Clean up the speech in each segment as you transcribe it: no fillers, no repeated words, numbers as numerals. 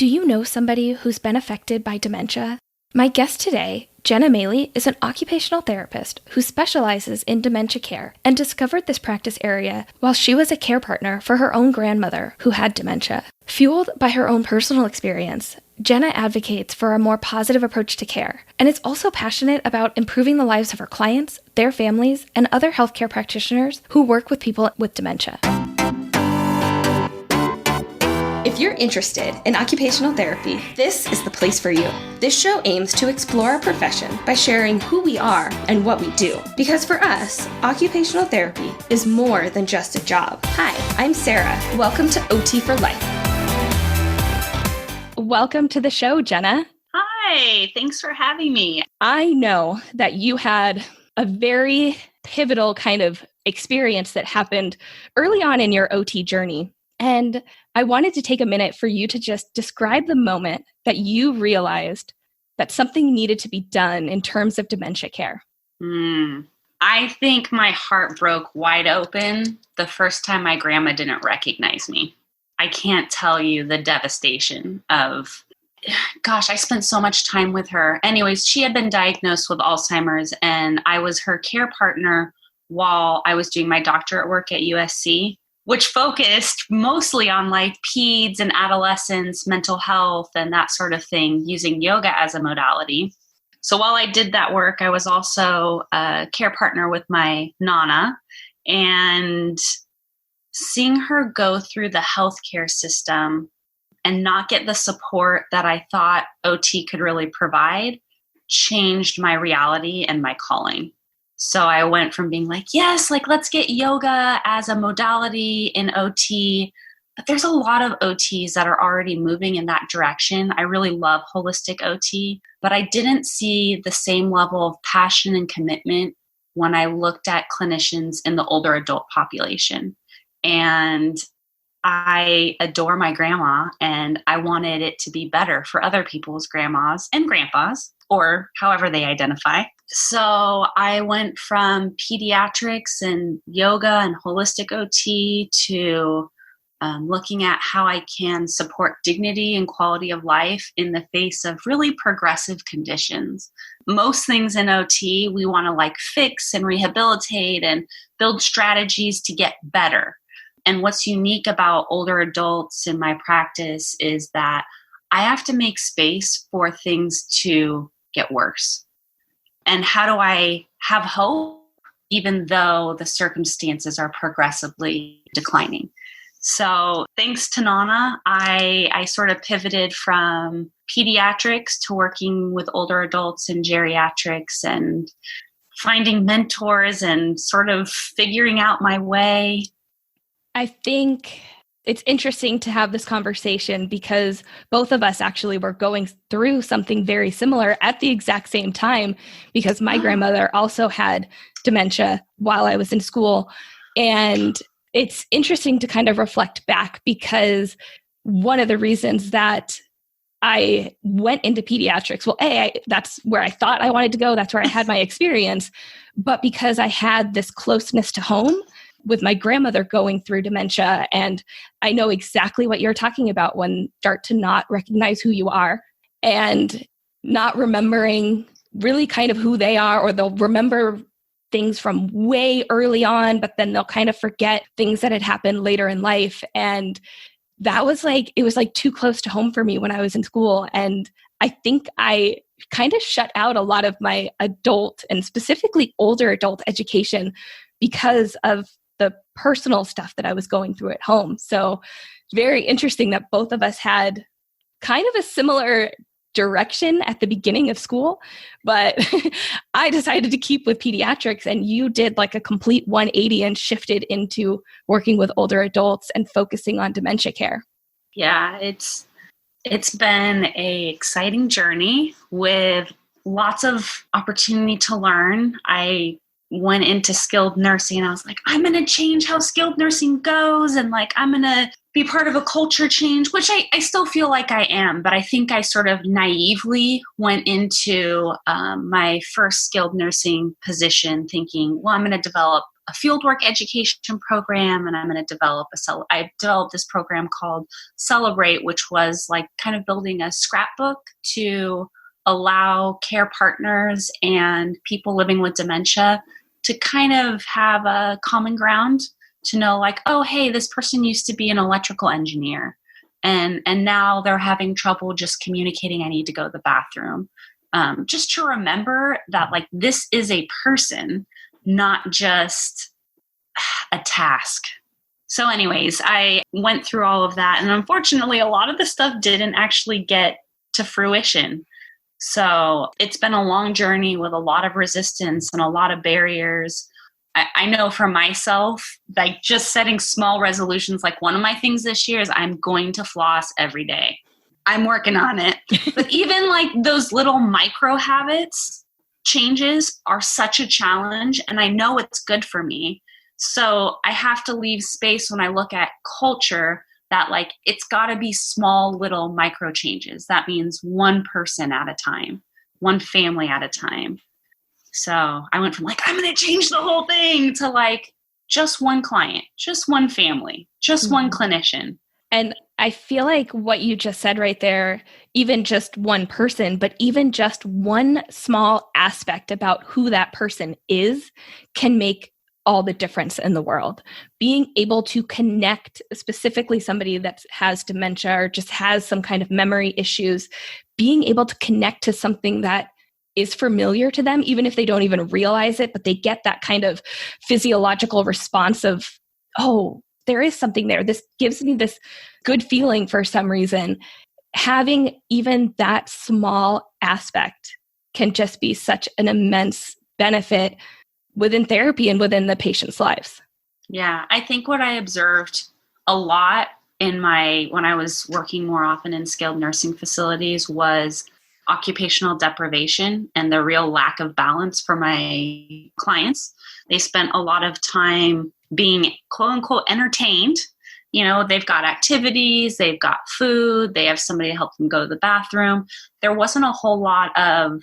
Do you know somebody who's been affected by dementia? My guest today, Jenna Mele, is an occupational therapist who specializes in dementia care and discovered this practice area while she was a care partner for her own grandmother who had dementia. Fueled by her own personal experience, Jenna advocates for a more positive approach to care and is also passionate about improving the lives of her clients, their families, and other healthcare practitioners who work with people with dementia. If you're interested in occupational therapy, this is the place for you. This show aims to explore our profession by sharing who we are and what we do. Because for us, occupational therapy is more than just a job. Hi, I'm Sarah. Welcome to OT for Life. Welcome to the show, Jenna. Hi, thanks for having me. I know that you had a very pivotal kind of experience that happened early on in your OT journey. And I wanted to take a minute for you to just describe the moment that you realized that something needed to be done in terms of dementia care. I think my heart broke wide open the first time my grandma didn't recognize me. I can't tell you the devastation of, I spent so much time with her. Anyways, she had been diagnosed with Alzheimer's, and I was her care partner while I was doing my doctorate work at USC, which focused mostly on like peds and adolescents, mental health, and that sort of thing, using yoga as a modality. So while I did that work, I was also a care partner with my Nana, and seeing her go through the healthcare system and not get the support that I thought OT could really provide changed my reality and my calling. So I went from being like, yes, let's get yoga as a modality in OT. But there's a lot of OTs that are already moving in that direction. I really love holistic OT, but I didn't see the same level of passion and commitment when I looked at clinicians in the older adult population. And I adore my grandma, and I wanted it to be better for other people's grandmas and grandpas, or however they identify. So I went from pediatrics and yoga and holistic OT to looking at how I can support dignity and quality of life in the face of really progressive conditions. Most things in OT, we want to fix and rehabilitate and build strategies to get better. And what's unique about older adults in my practice is that I have to make space for things to get worse. And how do I have hope even though the circumstances are progressively declining? So thanks to Nana, I sort of pivoted from pediatrics to working with older adults in geriatrics and finding mentors and sort of figuring out my way. I think it's interesting to have this conversation because both of us actually were going through something very similar at the exact same time, because my grandmother also had dementia while I was in school. And it's interesting to kind of reflect back, because one of the reasons that I went into pediatrics, that's where I thought I wanted to go. That's where I had my experience. But because I had this closeness to home with my grandmother going through dementia, and I know exactly what you're talking about when you start to not recognize who you are and not remembering really kind of who they are, or they'll remember things from way early on, but then they'll kind of forget things that had happened later in life. And that was it was too close to home for me when I was in school. And I think I kind of shut out a lot of my adult and specifically older adult education because of the personal stuff that I was going through at home. So very interesting that both of us had kind of a similar direction at the beginning of school, but I decided to keep with pediatrics, and you did a complete 180 and shifted into working with older adults and focusing on dementia care. Yeah, it's been an exciting journey with lots of opportunity to learn. I went into skilled nursing and I was like, I'm going to change how skilled nursing goes. And I'm going to be part of a culture change, which I still feel like I am. But I think I sort of naively went into my first skilled nursing position thinking, well, I'm going to develop a fieldwork education program, and I'm going to I developed this program called Celebrate, which was like kind of building a scrapbook to allow care partners and people living with dementia to kind of have a common ground, to know like, oh, hey, this person used to be an electrical engineer, and now they're having trouble just communicating, I need to go to the bathroom. Just to remember that like this is a person, not just a task. So anyways, I went through all of that, and unfortunately a lot of the stuff didn't actually get to fruition. So it's been a long journey with a lot of resistance and a lot of barriers. I know for myself, like just setting small resolutions, like one of my things this year is I'm going to floss every day. I'm working on it. But even like those little micro habits changes are such a challenge, and I know it's good for me. So I have to leave space when I look at culture that like it's got to be small little micro changes. That means one person at a time, one family at a time. So I went from like, I'm going to change the whole thing to like just one client, just one family, just one clinician. And I feel like what you just said right there, even just one person, but even just one small aspect about who that person is can make all the difference in the world. Being able to connect, specifically somebody that has dementia or just has some kind of memory issues, being able to connect to something that is familiar to them, even if they don't even realize it, but they get that kind of physiological response of, oh, there is something there. This gives me this good feeling for some reason. Having even that small aspect can just be such an immense benefit within therapy and within the patient's lives. Yeah, I think what I observed a lot when I was working more often in skilled nursing facilities was occupational deprivation and the real lack of balance for my clients. They spent a lot of time being quote unquote entertained. You know, they've got activities, they've got food, they have somebody to help them go to the bathroom. There wasn't a whole lot of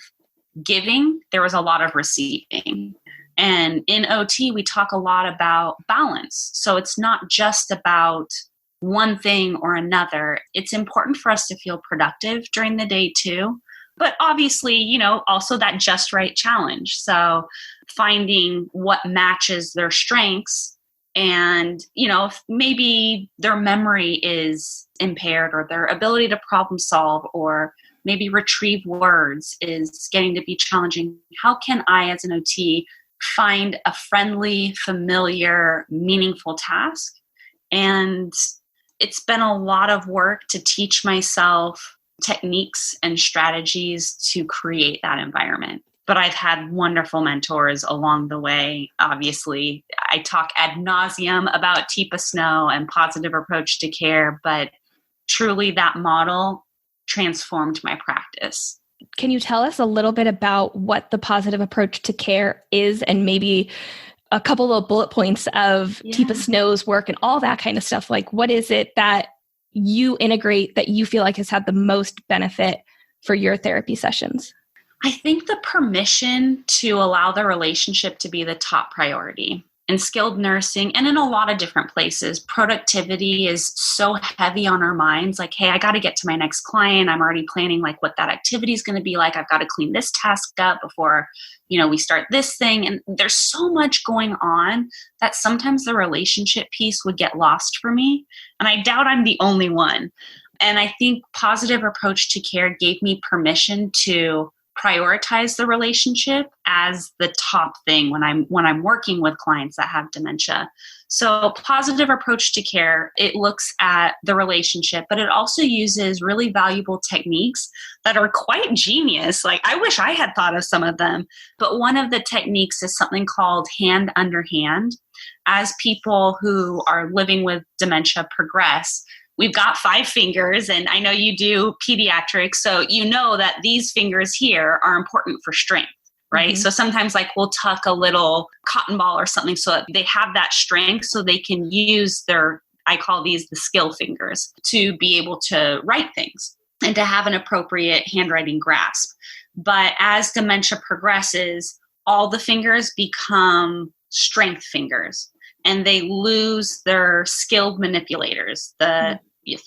giving, there was a lot of receiving. And in OT, we talk a lot about balance. So it's not just about one thing or another. It's important for us to feel productive during the day too. But obviously, you know, also that just right challenge. So finding what matches their strengths, and, you know, if maybe their memory is impaired or their ability to problem solve or maybe retrieve words is getting to be challenging. How can I, as an OT, find a friendly, familiar, meaningful task? And it's been a lot of work to teach myself techniques and strategies to create that environment. But I've had wonderful mentors along the way. Obviously, I talk ad nauseum about TIPA Snow and positive approach to care, but truly that model transformed my practice. Can you tell us a little bit about what the positive approach to care is, and maybe a couple of bullet points of TIPA Snow's work and all that kind of stuff? Like, what is it that you integrate that you feel like has had the most benefit for your therapy sessions? I think the permission to allow the relationship to be the top priority. In skilled nursing and in a lot of different places, productivity is so heavy on our minds. Like, hey, I got to get to my next client. I'm already planning like what that activity is going to be like. I've got to clean this task up before, you know, we start this thing. And there's so much going on that sometimes the relationship piece would get lost for me. And I doubt I'm the only one. And I think positive approach to care gave me permission to prioritize the relationship as the top thing when I'm working with clients that have dementia. So positive approach to care, it looks at the relationship, but it also uses really valuable techniques that are quite genius. Like, I wish I had thought of some of them, but one of the techniques is something called hand under hand. As people who are living with dementia progress, we've got 5 fingers, and I know you do pediatrics, so you know that these fingers here are important for strength, right? Mm-hmm. So sometimes like we'll tuck a little cotton ball or something so that they have that strength so they can use I call these the skill fingers, to be able to write things and to have an appropriate handwriting grasp. But as dementia progresses, all the fingers become strength fingers, and they lose their skilled manipulators, the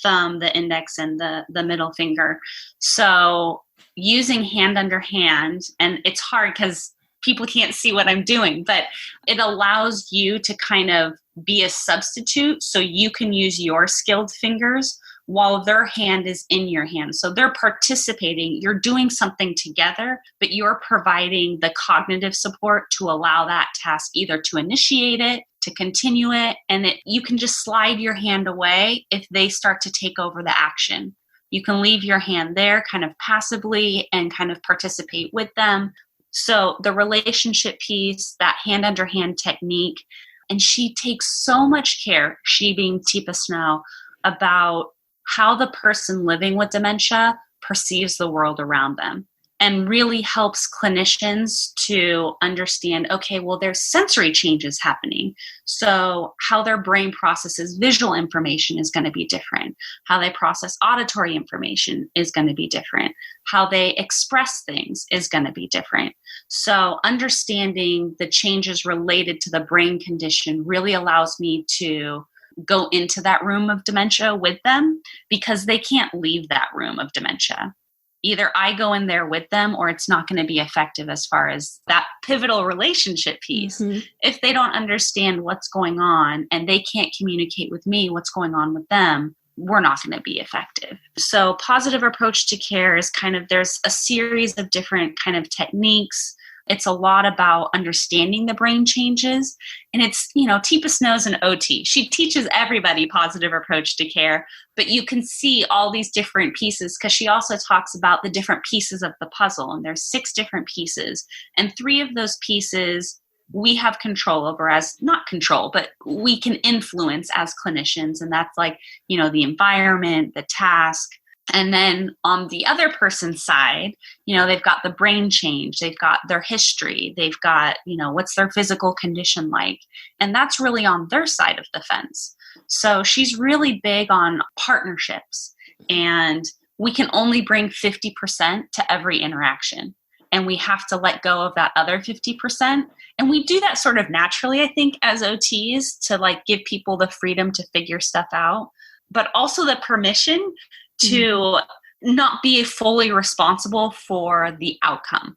thumb, the index, and the middle finger. So using hand under hand, and it's hard because people can't see what I'm doing, but it allows you to kind of be a substitute so you can use your skilled fingers while their hand is in your hand. So they're participating, you're doing something together, but you're providing the cognitive support to allow that task either to initiate it, to continue it, and you can just slide your hand away if they start to take over the action. You can leave your hand there kind of passively and kind of participate with them. So the relationship piece, that hand under hand technique, and she takes so much care, she being Teepa Snow, about how the person living with dementia perceives the world around them, and really helps clinicians to understand, okay, well, there's sensory changes happening. So how their brain processes visual information is going to be different. How they process auditory information is going to be different. How they express things is going to be different. So understanding the changes related to the brain condition really allows me to go into that room of dementia with them, because they can't leave that room of dementia. Either I go in there with them, or it's not going to be effective as far as that pivotal relationship piece. Mm-hmm. If they don't understand what's going on and they can't communicate with me what's going on with them, we're not going to be effective. So positive approach to care is kind of, there's a series of different kind of techniques. It's a lot about understanding the brain changes. And it's, Teepa Snow's an OT. She teaches everybody positive approach to care, but you can see all these different pieces, because she also talks about the different pieces of the puzzle. And there's 6 different pieces. And 3 of those pieces we have control over, as not control, but we can influence as clinicians. And that's like, the environment, the task. And then on the other person's side, they've got the brain change, they've got their history, they've got, what's their physical condition like? And that's really on their side of the fence. So she's really big on partnerships, and we can only bring 50% to every interaction. And we have to let go of that other 50%. And we do that sort of naturally, I think, as OTs, to like give people the freedom to figure stuff out, but also the permission to not be fully responsible for the outcome.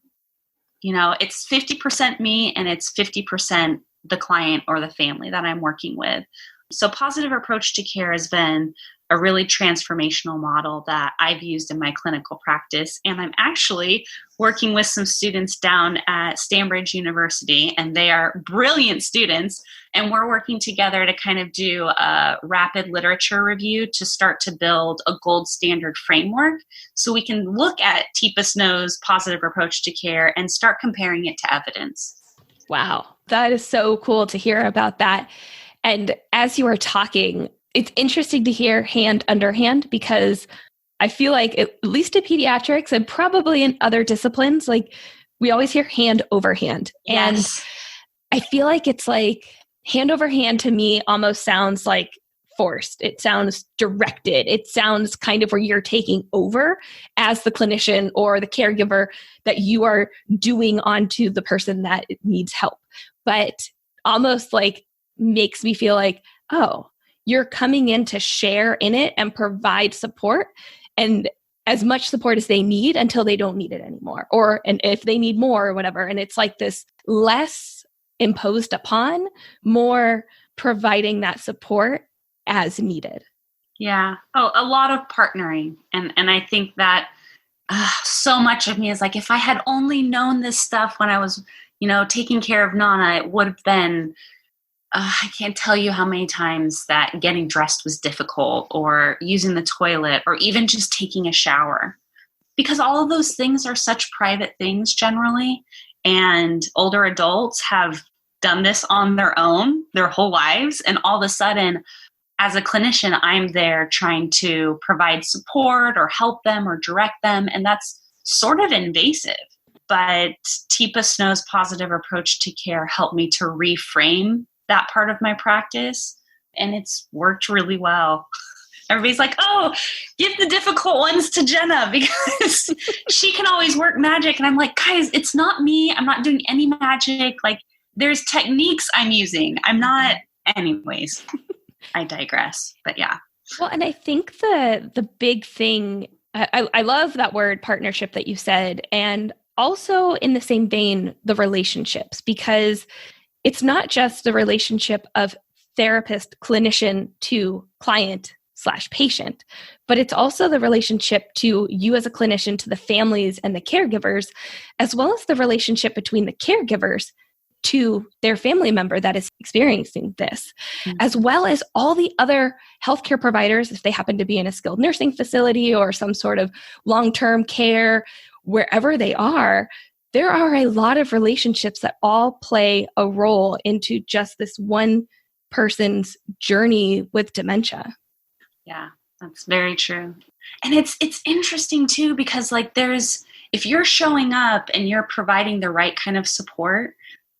It's 50% me and it's 50% the client or the family that I'm working with. So positive approach to care has been a really transformational model that I've used in my clinical practice. And I'm actually working with some students down at Stanbridge University, and they are brilliant students. And we're working together to kind of do a rapid literature review to start to build a gold standard framework, so we can look at Teepa Snow's positive approach to care and start comparing it to evidence. Wow, that is so cool to hear about that. And as you were talking, it's interesting to hear hand under hand, because I feel like, at least in pediatrics and probably in other disciplines, like we always hear hand over hand. Yes. And I feel like it's like hand over hand to me almost sounds like forced. It sounds directed. It sounds kind of where you're taking over as the clinician or the caregiver, that you are doing onto the person that needs help. But almost like makes me feel like, oh, you're coming in to share in it and provide support, and as much support as they need until they don't need it anymore, and if they need more or whatever. And it's like this less imposed upon, more providing that support as needed. Yeah. Oh, a lot of partnering. And I think that so much of me is like, if I had only known this stuff when I was, taking care of Nana, it would have been, I can't tell you how many times that getting dressed was difficult, or using the toilet, or even just taking a shower, because all of those things are such private things generally. And older adults have done this on their own their whole lives. And all of a sudden, as a clinician, I'm there trying to provide support or help them or direct them. And that's sort of invasive. But Teepa Snow's positive approach to care helped me to reframe that part of my practice, and it's worked really well. Everybody's like, oh, give the difficult ones to Jenna, because she can always work magic. And I'm like, guys, it's not me. I'm not doing any magic. Like, there's techniques I'm using. I'm not, anyways, I digress, but yeah. Well, and I think the big thing, I love that word partnership that you said, and also in the same vein, the relationships, because it's not just the relationship of therapist, clinician to client / patient, but it's also the relationship to you as a clinician, to the families and the caregivers, as well as the relationship between the caregivers to their family member that is experiencing this, as well as all the other healthcare providers, if they happen to be in a skilled nursing facility or some sort of long-term care, wherever they are. There are a lot of relationships that all play a role into just this one person's journey with dementia. Yeah, that's very true. And it's interesting too, because like if you're showing up and you're providing the right kind of support,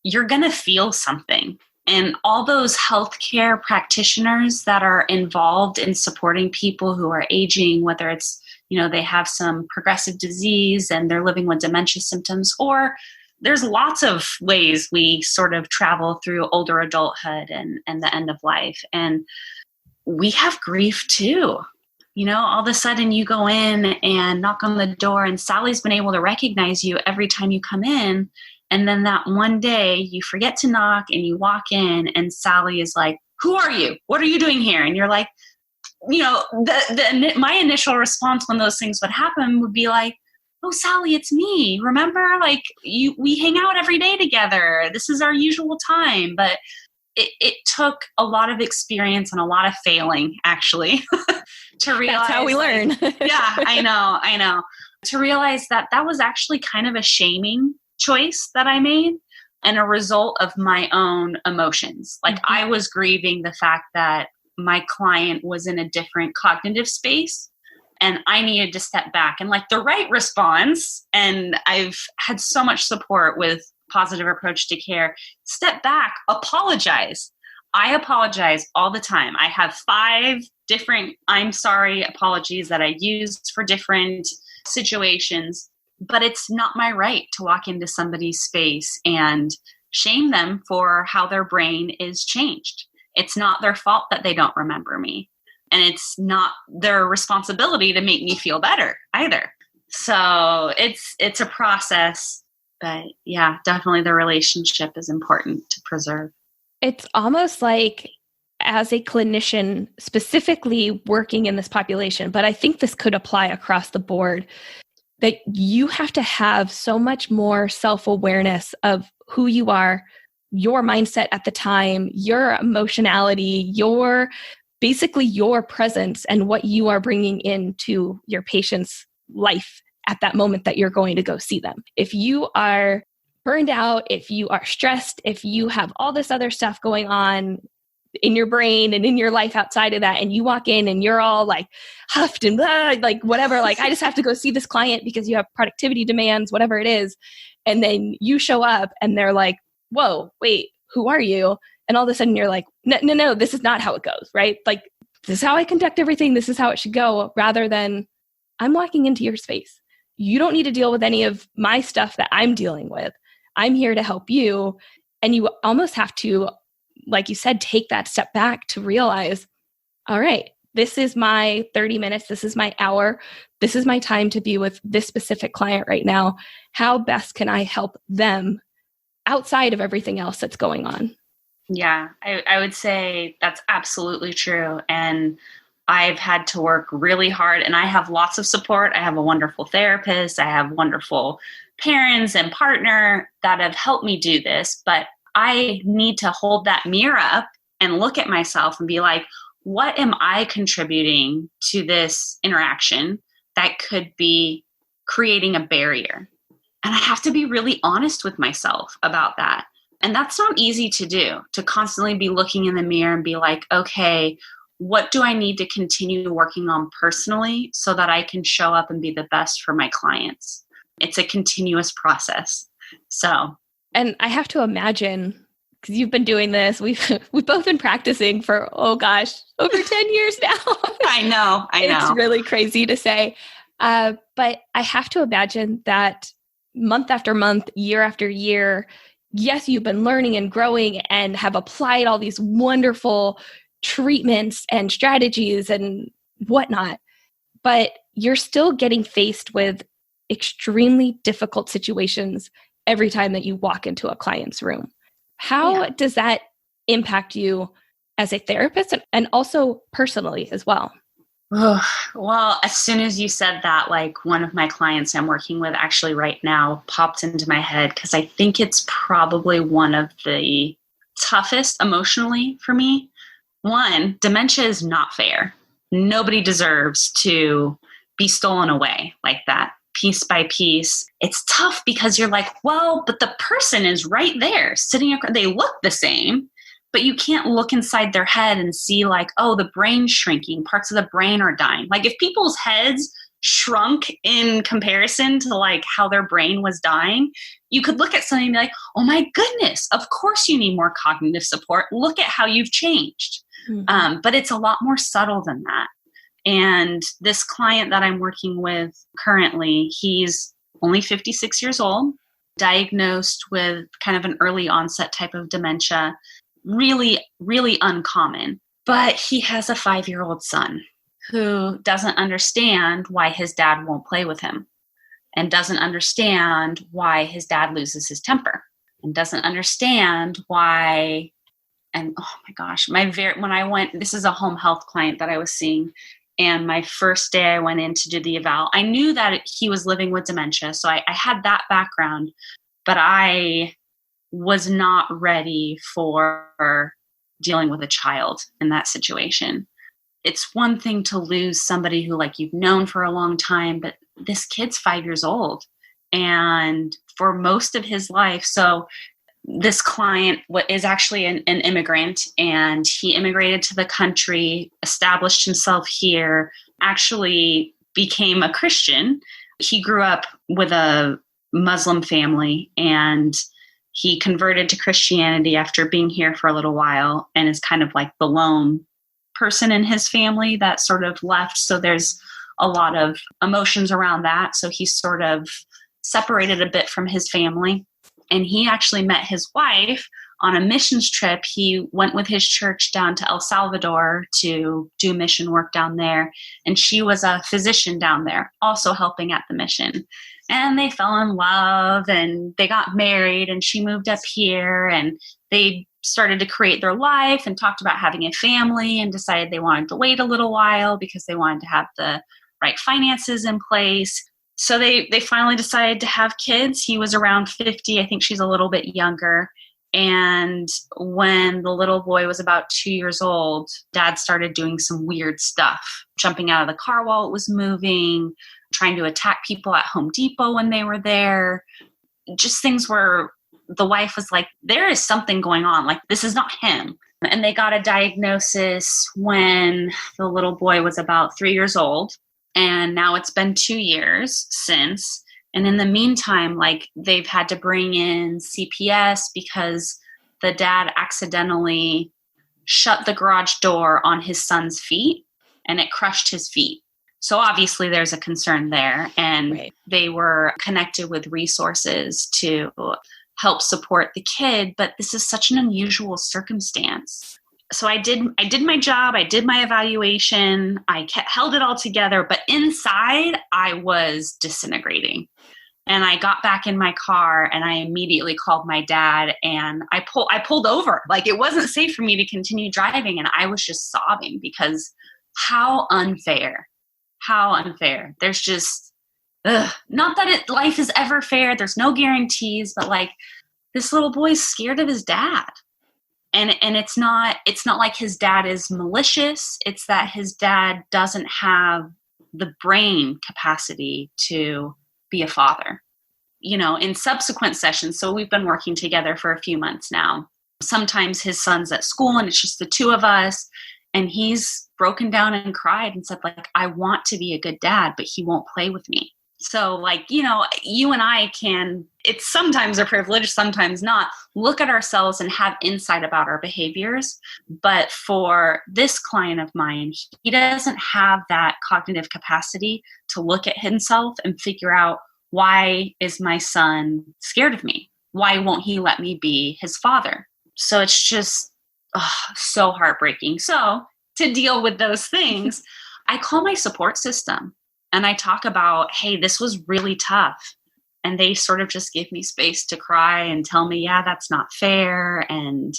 you're going to feel something. And all those healthcare practitioners that are involved in supporting people who are aging, whether it's, they have some progressive disease and they're living with dementia symptoms, or there's lots of ways we sort of travel through older adulthood and the end of life. And we have grief too. All of a sudden you go in and knock on the door and Sally's been able to recognize you every time you come in. And then that one day you forget to knock and you walk in and Sally is like, "Who are you? What are you doing here?" And you're like, my initial response when those things would happen would be like, "Oh, Sally, it's me. Remember, like we hang out every day together. This is our usual time." But it took a lot of experience and a lot of failing, actually, to realize. That's how we learn. Yeah, I know. To realize that was actually kind of a shaming choice that I made and a result of my own emotions. Like I was grieving the fact that my client was in a different cognitive space and I needed to step back, and like the right response. And I've had so much support with positive approach to care. Step back, apologize. I apologize all the time. I have 5 different I'm sorry apologies that I used for different situations, but it's not my right to walk into somebody's space and shame them for how their brain is changed. It's not their fault that they don't remember me. And it's not their responsibility to make me feel better either. So it's a process, but yeah, definitely the relationship is important to preserve. It's almost like, as a clinician specifically working in this population, but I think this could apply across the board, that you have to have so much more self-awareness of who you are, your mindset at the time, your emotionality, basically your presence and what you are bringing into your patient's life at that moment that you're going to go see them. If you are burned out, if you are stressed, if you have all this other stuff going on in your brain and in your life outside of that, and you walk in and you're all like huffed and blah, like whatever, like I just have to go see this client because you have productivity demands, whatever it is. And then you show up and they're like, "Whoa, wait, who are you?" And all of a sudden you're like, no, this is not how it goes, right? Like, this is how I conduct everything. This is how it should go, rather than I'm walking into your space. You don't need to deal with any of my stuff that I'm dealing with. I'm here to help you. And you almost have to, like you said, take that step back to realize, all right, this is my 30 minutes. This is my hour. This is my time to be with this specific client right now. How best can I help them outside of everything else that's going on? Yeah, I would say that's absolutely true. And I've had to work really hard, and I have lots of support. I have a wonderful therapist. I have wonderful parents and partner that have helped me do this. But I need to hold that mirror up and look at myself and be like, what am I contributing to this interaction that could be creating a barrier? And I have to be really honest with myself about that. And that's not easy to do, to constantly be looking in the mirror and be like, okay, what do I need to continue working on personally so that I can show up and be the best for my clients? It's a continuous process. So, and I have to imagine, because you've been doing this, we've both been practicing for, oh gosh, over 10 years now. I know. It's really crazy to say. But I have to imagine that month after month, year after year, yes, you've been learning and growing and have applied all these wonderful treatments and strategies and whatnot, but you're still getting faced with extremely difficult situations every time that you walk into a client's room. How does that impact you as a therapist and also personally as well? Well, as soon as you said that, like one of my clients I'm working with actually right now popped into my head because I think it's probably one of the toughest emotionally for me. One, dementia is not fair. Nobody deserves to be stolen away like that, piece by piece. It's tough because you're like, well, but the person is right there sitting, they look the same, but you can't look inside their head and see like, oh, the brain's shrinking, parts of the brain are dying. Like if people's heads shrunk in comparison to like how their brain was dying, you could look at something and be like, oh my goodness, of course you need more cognitive support. Look at how you've changed. Mm-hmm. But it's a lot more subtle than that. And this client that I'm working with currently, he's only 56 years old, diagnosed with kind of an early onset type of dementia. Really, really uncommon. But he has a 5-year-old son who doesn't understand why his dad won't play with him and doesn't understand why his dad loses his temper and doesn't understand why. And oh my gosh, when I went, this is a home health client that I was seeing. And my first day I went in to do the eval, I knew that he was living with dementia. So I had that background, but I was not ready for dealing with a child in that situation. It's one thing to lose somebody who like you've known for a long time, but this kid's 5 years old and for most of his life. So this client is actually an immigrant, and he immigrated to the country, established himself here, actually became a Christian. He grew up with a Muslim family, and he converted to Christianity after being here for a little while and is kind of like the lone person in his family that sort of left. So there's a lot of emotions around that. So he's sort of separated a bit from his family. And he actually met his wife on a missions trip. He went with his church down to El Salvador to do mission work down there. And she was a physician down there, also helping at the mission. And they fell in love and they got married, and she moved up here and they started to create their life and talked about having a family and decided they wanted to wait a little while because they wanted to have the right finances in place. So they finally decided to have kids. He was around 50. I think she's a little bit younger. And when the little boy was about 2 years old, Dad started doing some weird stuff, jumping out of the car while it was moving, trying to attack people at Home Depot when they were there. Just things where the wife was like, there is something going on. Like, this is not him. And they got a diagnosis when the little boy was about 3 years old. And now it's been 2 years since. And in the meantime, like they've had to bring in CPS because the dad accidentally shut the garage door on his son's feet and it crushed his feet. So obviously there's a concern there. And They were connected with resources to help support the kid. But this is such an unusual circumstance. So I did my job. I did my evaluation. I held it all together. But inside, I was disintegrating. And I got back in my car and I immediately called my dad and I pulled over. Like it wasn't safe for me to continue driving. And I was just sobbing because how unfair. There's just, not that life is ever fair. There's no guarantees, but like this little boy's scared of his dad. And it's not like his dad is malicious. It's that his dad doesn't have the brain capacity to be a father. You know, in subsequent sessions, so we've been working together for a few months now. Sometimes his son's at school and it's just the two of us. And he's broken down and cried and said, like, I want to be a good dad, but he won't play with me. So like, you know, you and I can, it's sometimes a privilege, sometimes not, look at ourselves and have insight about our behaviors. But for this client of mine, he doesn't have that cognitive capacity to look at himself and figure out, why is my son scared of me? why won't he let me be his father? So it's just so heartbreaking. So to deal with those things, I call my support system and I talk about, hey, this was really tough. And they sort of just give me space to cry and tell me, yeah, that's not fair. And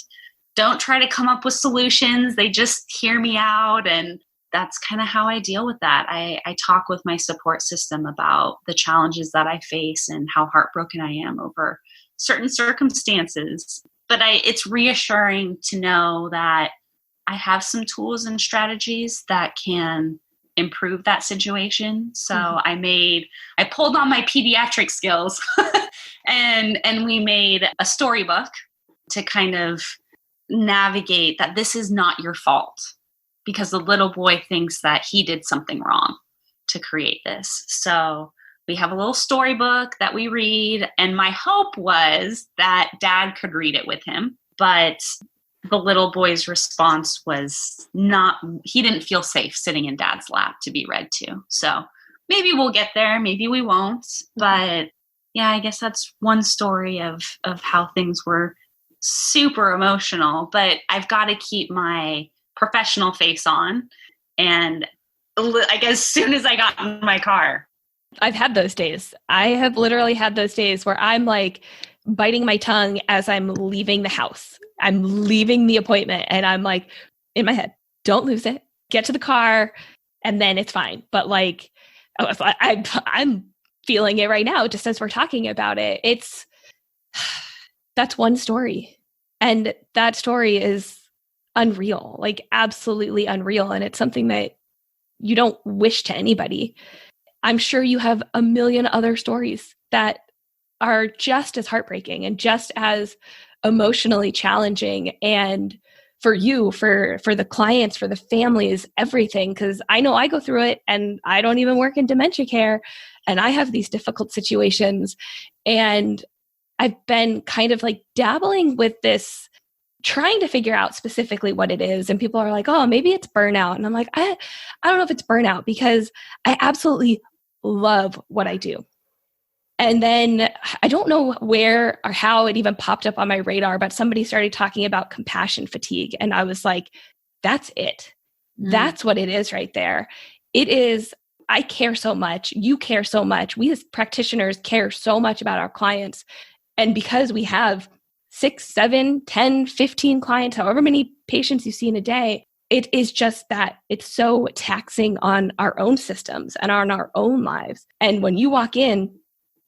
don't try to come up with solutions. They just hear me out. And that's kind of how I deal with that. I talk with my support system about the challenges that I face and how heartbroken I am over certain circumstances. But it's reassuring to know that I have some tools and strategies that can improve that situation. So I pulled on my pediatric skills and we made a storybook to kind of navigate that this is not your fault, because the little boy thinks that he did something wrong to create this. So we have a little storybook that we read, and my hope was that Dad could read it with him, but the little boy's response was he didn't feel safe sitting in Dad's lap to be read to. So maybe we'll get there, maybe we won't. But yeah, I guess that's one story of how things were super emotional, but I've got to keep my professional face on. And I guess as soon as I got in my car, I've had those days. I have literally had those days where I'm like biting my tongue as I'm leaving the house. I'm leaving the appointment and I'm like in my head, don't lose it. Get to the car and then it's fine. But like, I'm feeling it right now just as we're talking about it. That's one story. And that story is unreal, like absolutely unreal. And it's something that you don't wish to anybody. I'm sure you have a million other stories that are just as heartbreaking and just as emotionally challenging. And for you, for the clients, for the families, everything, because I know I go through it and I don't even work in dementia care and I have these difficult situations. And I've been kind of like dabbling with this, trying to figure out specifically what it is. And people are like, oh, maybe it's burnout. And I'm like, I don't know if it's burnout, because I absolutely love what I do. And then I don't know where or how it even popped up on my radar, but somebody started talking about compassion fatigue. And I was like, that's it. That's what it is right there. It is, I care so much. You care so much. We as practitioners care so much about our clients. And because we have 6, 7, 10, 15 clients, however many patients you see in a day, it is just that it's so taxing on our own systems and on our own lives. And when you walk in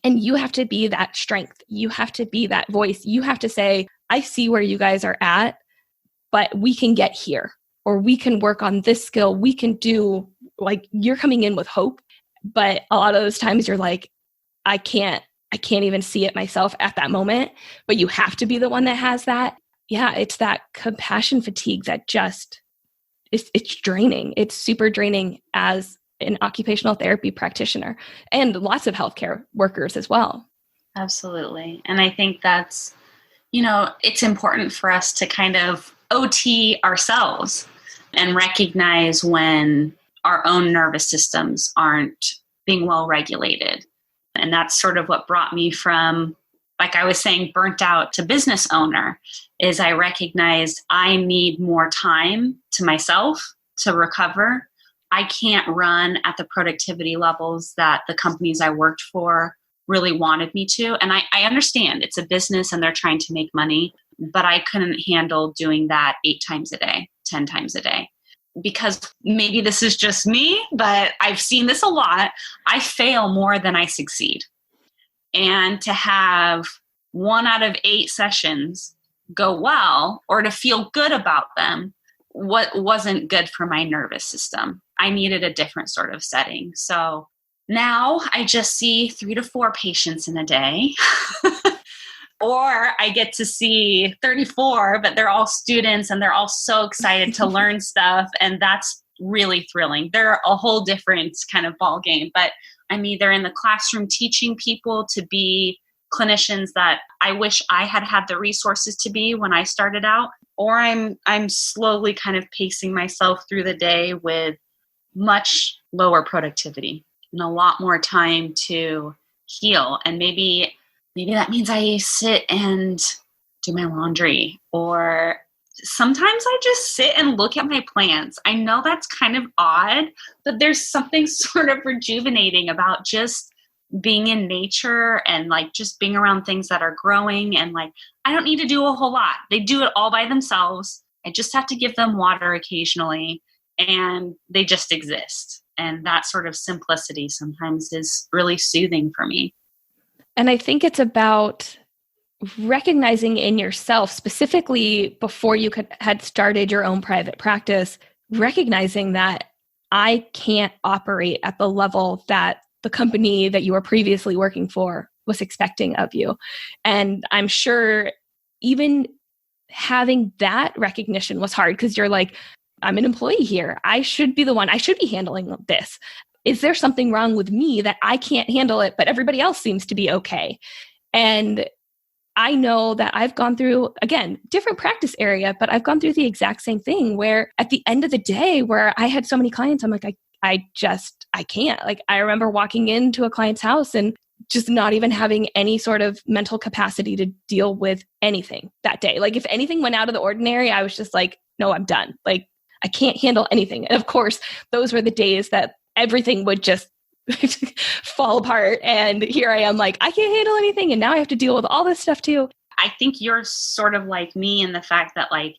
and you have to be that strength, you have to be that voice, you have to say, I see where you guys are at, but we can get here, or we can work on this skill. We can do, like, you're coming in with hope. But a lot of those times you're like, I can't even see it myself at that moment, but you have to be the one that has that. Yeah, it's that compassion fatigue that just, it's draining. It's super draining as an occupational therapy practitioner and lots of healthcare workers as well. Absolutely. And I think that's, it's important for us to kind of OT ourselves and recognize when our own nervous systems aren't being well regulated. And that's sort of what brought me from, like I was saying, burnt out to business owner, is I recognized I need more time to myself to recover. I can't run at the productivity levels that the companies I worked for really wanted me to. And I understand it's a business and they're trying to make money, but I couldn't handle doing that 8 times a day, 10 times a day. Because maybe this is just me, but I've seen this a lot. I fail more than I succeed. And to have 1 out of 8 sessions go well, or to feel good about them, what wasn't good for my nervous system. I needed a different sort of setting. So now I just see 3 to 4 patients in a day. Or I get to see 34, but they're all students and they're all so excited to learn stuff. And that's really thrilling. They're a whole different kind of ball game. But I'm either in the classroom teaching people to be clinicians that I wish I had had the resources to be when I started out, or I'm slowly kind of pacing myself through the day with much lower productivity and a lot more time to heal. And maybe maybe that means I sit and do my laundry, or sometimes I just sit and look at my plants. I know that's kind of odd, but there's something sort of rejuvenating about just being in nature and like just being around things that are growing. And like, I don't need to do a whole lot. They do it all by themselves. I just have to give them water occasionally, and they just exist. And that sort of simplicity sometimes is really soothing for me. And I think it's about recognizing in yourself, specifically before you had started your own private practice, recognizing that I can't operate at the level that the company that you were previously working for was expecting of you. And I'm sure even having that recognition was hard, because you're like, I'm an employee here. I should be the one. I should be handling this. Is there something wrong with me that I can't handle it, but everybody else seems to be okay? And I know that I've gone through, again, different practice area, but I've gone through the exact same thing where at the end of the day, where I had so many clients, I'm like, I can't. Like, I remember walking into a client's house and just not even having any sort of mental capacity to deal with anything that day. Like, if anything went out of the ordinary, I was just like, no, I'm done. Like, I can't handle anything. And of course, those were the days that everything would just fall apart. And here I am like, I can't handle anything. And now I have to deal with all this stuff too. I think you're sort of like me in the fact that like,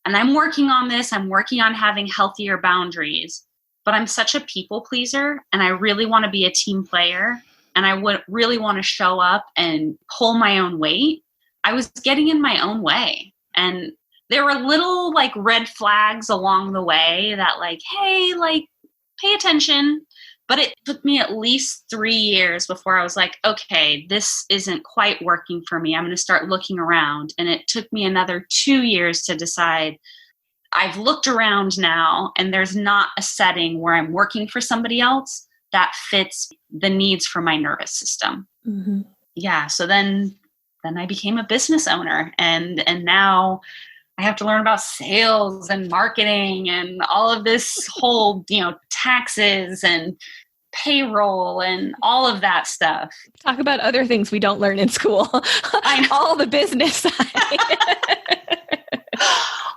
and I'm working on this, I'm working on having healthier boundaries, but I'm such a people pleaser, and I really want to be a team player, and I would really want to show up and pull my own weight. I was getting in my own way. And there were little like red flags along the way that like, hey, like, pay attention. But it took me at least 3 years before I was like, okay, this isn't quite working for me. I'm going to start looking around. And it took me another 2 years to decide, I've looked around now, and there's not a setting where I'm working for somebody else that fits the needs for my nervous system. Mm-hmm. Yeah. So then I became a business owner, and now I have to learn about sales and marketing and all of this whole, taxes and payroll and all of that stuff. Talk about other things we don't learn in school. I know. All the business side.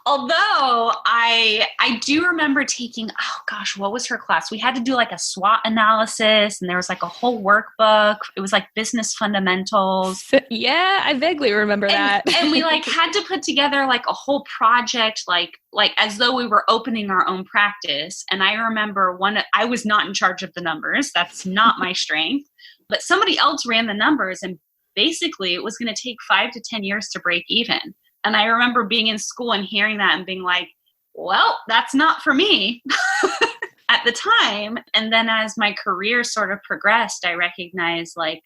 Although I do remember taking, oh gosh, what was her class? We had to do like a SWOT analysis, and there was like a whole workbook. It was like business fundamentals. Yeah, I vaguely remember that. And we like had to put together like a whole project, like as though we were opening our own practice. And I remember I was not in charge of the numbers. That's not my strength, but somebody else ran the numbers, and basically it was going to take 5 to 10 years to break even. And I remember being in school and hearing that and being like, well, that's not for me at the time. And then as my career sort of progressed, I recognized like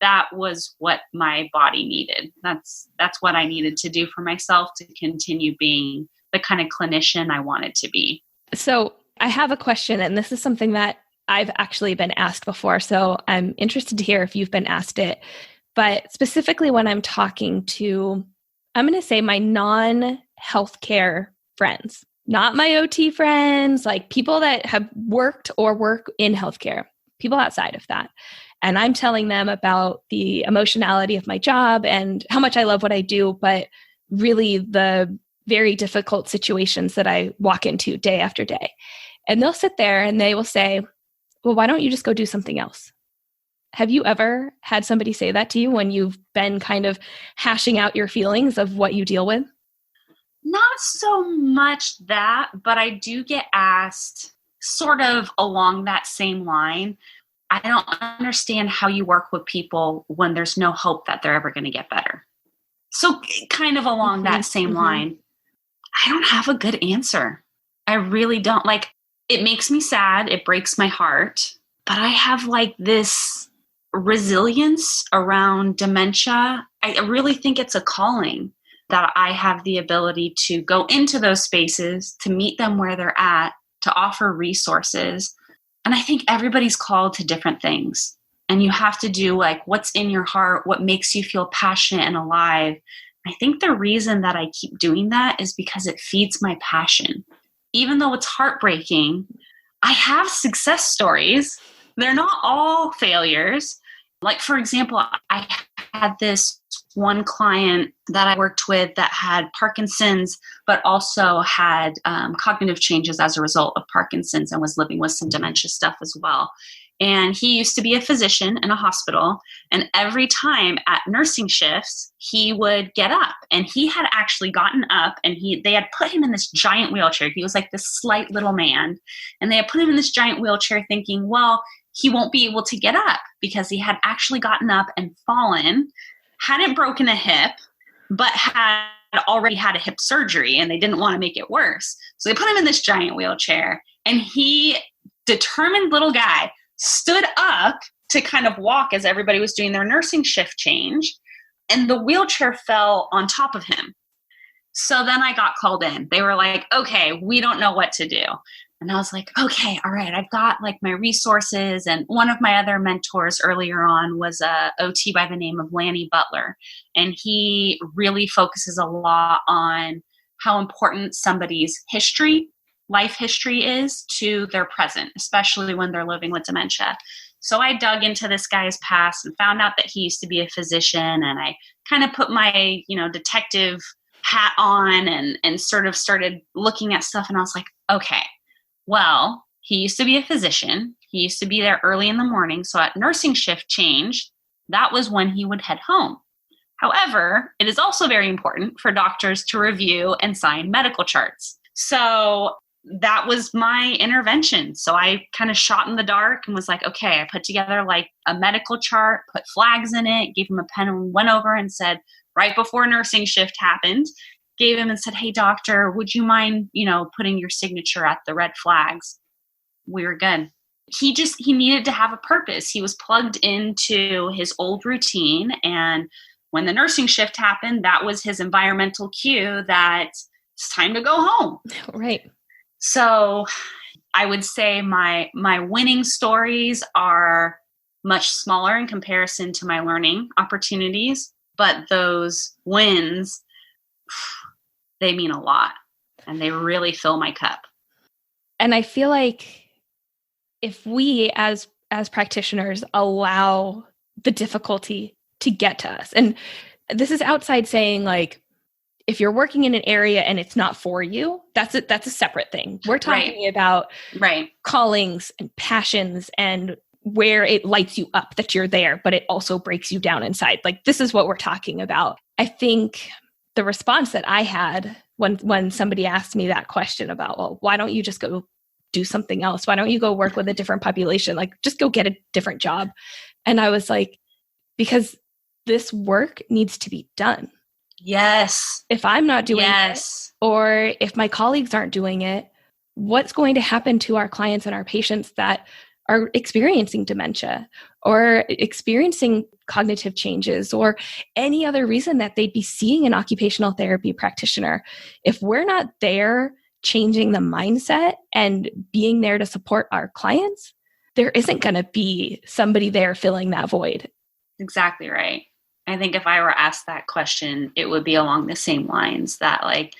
that was what my body needed. That's what I needed to do for myself to continue being the kind of clinician I wanted to be. So I have a question, and this is something that I've actually been asked before. So I'm interested to hear if you've been asked it. But specifically when I'm talking to, I'm going to say my non-healthcare friends, not my OT friends, like people that have worked or work in healthcare, people outside of that. And I'm telling them about the emotionality of my job and how much I love what I do, but really the very difficult situations that I walk into day after day. And they'll sit there and they will say, well, why don't you just go do something else? Have you ever had somebody say that to you when you've been kind of hashing out your feelings of what you deal with? Not so much that, but I do get asked sort of along that same line. I don't understand how you work with people when there's no hope that they're ever going to get better. So kind of along that same line, I don't have a good answer. I really don't. Like, it makes me sad. It breaks my heart. But I have like this resilience around dementia. I really think it's a calling that I have the ability to go into those spaces, to meet them where they're at, to offer resources. And I think everybody's called to different things. And you have to do like what's in your heart, what makes you feel passionate and alive. I think the reason that I keep doing that is because it feeds my passion. Even though it's heartbreaking, I have success stories. They're not all failures. Like, for example, I had this one client that I worked with that had Parkinson's, but also had cognitive changes as a result of Parkinson's and was living with some dementia stuff as well. And he used to be a physician in a hospital. And every time at nursing shifts, he would get up. And he had actually gotten up and they had put him in this giant wheelchair. He was like this slight little man. And they had put him in this giant wheelchair thinking, well, he won't be able to get up because he had actually gotten up and fallen, hadn't broken a hip, but had already had a hip surgery and they didn't want to make it worse. So they put him in this giant wheelchair and he, determined little guy, stood up to kind of walk as everybody was doing their nursing shift change, and the wheelchair fell on top of him. So then I got called in. They were like, okay, we don't know what to do. And I was like, okay, all right, I've got like my resources. And one of my other mentors earlier on was a OT by the name of Lanny Butler. And he really focuses a lot on how important somebody's history, life history is to their present, especially when they're living with dementia. So I dug into this guy's past and found out that he used to be a physician. And I kind of put my, detective hat on and sort of started looking at stuff. And I was like, okay, well, he used to be a physician. He used to be there early in the morning. So at nursing shift change, that was when he would head home. However, it is also very important for doctors to review and sign medical charts. So that was my intervention. So I kind of shot in the dark and was like, okay, I put together like a medical chart, put flags in it, gave him a pen and went over and said, right before nursing shift happened, gave him and said, hey, doctor, would you mind, putting your signature at the red flags? We were good. He needed to have a purpose. He was plugged into his old routine. And when the nursing shift happened, that was his environmental cue that it's time to go home. Right. So I would say my winning stories are much smaller in comparison to my learning opportunities, but those wins, they mean a lot and they really fill my cup. And I feel like if we as practitioners allow the difficulty to get to us, and this is outside saying like, if you're working in an area and it's not for you, that's a separate thing. We're talking about callings and passions and where it lights you up that you're there, but it also breaks you down inside. Like this is what we're talking about. I think the response that I had when somebody asked me that question about, well, why don't you just go do something else? Why don't you go work with a different population? Like just go get a different job. And I was like, because this work needs to be done. Yes. If I'm not doing it, or if my colleagues aren't doing it, what's going to happen to our clients and our patients that are experiencing dementia or experiencing cognitive changes or any other reason that they'd be seeing an occupational therapy practitioner? If we're not there changing the mindset and being there to support our clients, there isn't going to be somebody there filling that void. Exactly right. I think if I were asked that question, it would be along the same lines that like,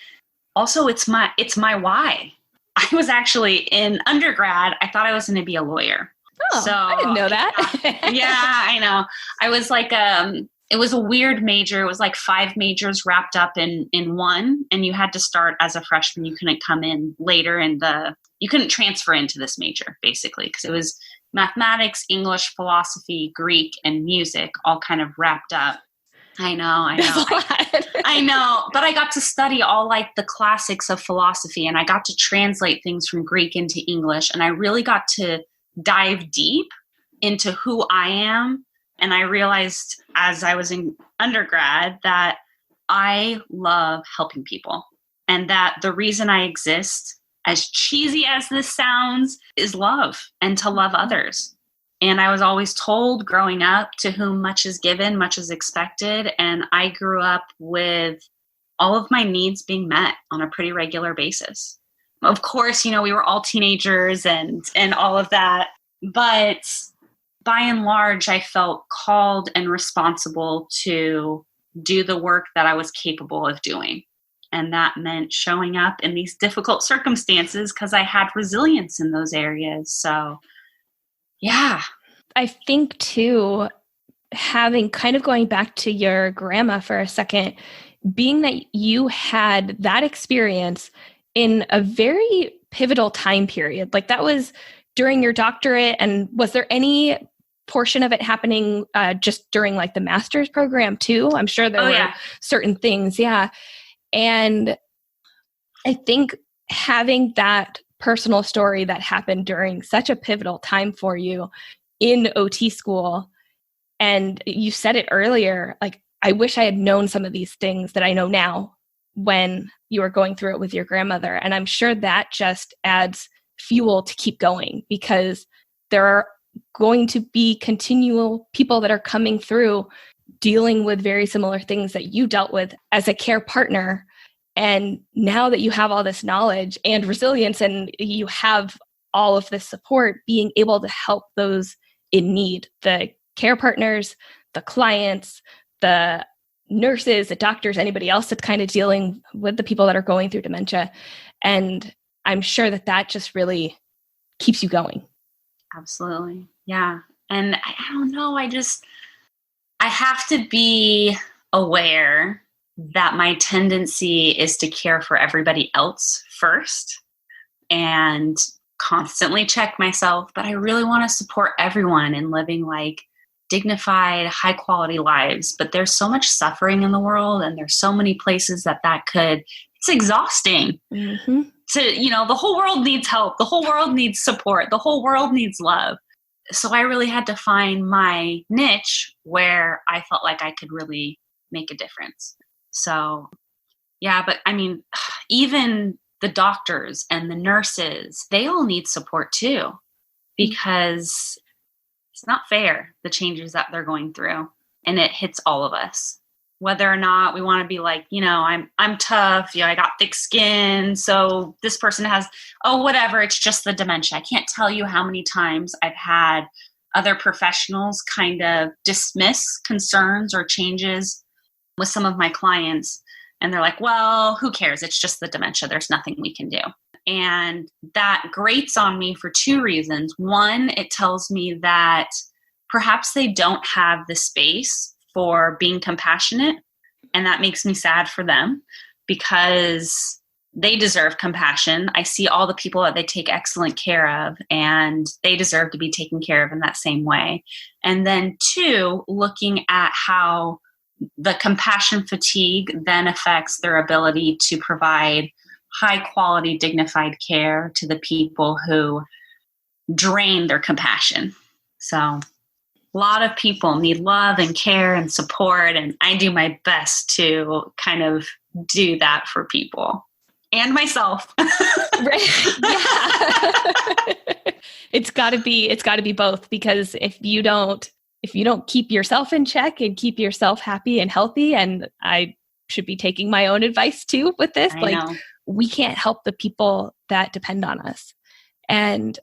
also it's my why. I was actually in undergrad. I thought I was going to be a lawyer. Oh, so I didn't know that. Yeah, I know. I was like, it was a weird major. It was like 5 majors wrapped up in one. And you had to start as a freshman. You couldn't come in later you couldn't transfer into this major basically. Cause it was mathematics, English, philosophy, Greek, and music all kind of wrapped up. I know. I know. But I got to study all like the classics of philosophy and I got to translate things from Greek into English. And I really got to dive deep into who I am. And I realized as I was in undergrad that I love helping people and that the reason I exist, as cheesy as this sounds, is love and to love others. And I was always told growing up, to whom much is given, much is expected. And I grew up with all of my needs being met on a pretty regular basis. Of course, we were all teenagers and all of that. But by and large, I felt called and responsible to do the work that I was capable of doing. And that meant showing up in these difficult circumstances because I had resilience in those areas. So, yeah. I think, too, having, kind of going back to your grandma for a second, being that you had that experience in a very pivotal time period, like that was during your doctorate, and was there any portion of it happening just during like the master's program too? I'm sure there were certain things. Yeah. And I think having that personal story that happened during such a pivotal time for you in OT school, and you said it earlier, like, I wish I had known some of these things that I know now when you were going through it with your grandmother. And I'm sure that just adds fuel to keep going, because there are going to be continual people that are coming through dealing with very similar things that you dealt with as a care partner. And now that you have all this knowledge and resilience, and you have all of this support, being able to help those in need, the care partners, the clients, the nurses, the doctors, anybody else that's kind of dealing with the people that are going through dementia. And I'm sure that that just really keeps you going. Absolutely. Yeah. And I don't know, I have to be aware that my tendency is to care for everybody else first and constantly check myself, but I really want to support everyone in living like dignified, high quality lives. But there's so much suffering in the world, and there's so many places that it's exhausting. Mm-hmm. The whole world needs help. The whole world needs support. The whole world needs love. So I really had to find my niche where I felt like I could really make a difference. So, yeah, but I mean, even the doctors and the nurses, they all need support too, because it's not fair, the changes that they're going through, and it hits all of us. Whether or not we want to be like, I'm tough, I got thick skin, so this person has, whatever, it's just the dementia. I can't tell you how many times I've had other professionals kind of dismiss concerns or changes with some of my clients. And they're like, well, who cares? It's just the dementia. There's nothing we can do. And that grates on me for two reasons. One, it tells me that perhaps they don't have the space for being compassionate. And that makes me sad for them, because they deserve compassion. I see all the people that they take excellent care of, and they deserve to be taken care of in that same way. And then two, looking at how the compassion fatigue then affects their ability to provide high quality, dignified care to the people who drain their compassion. So a lot of people need love and care and support, and I do my best to kind of do that for people and myself. Right. Yeah. It's got to be both, because if you don't keep yourself in check and keep yourself happy and healthy, and I should be taking my own advice too with this, we can't help the people that depend on us. And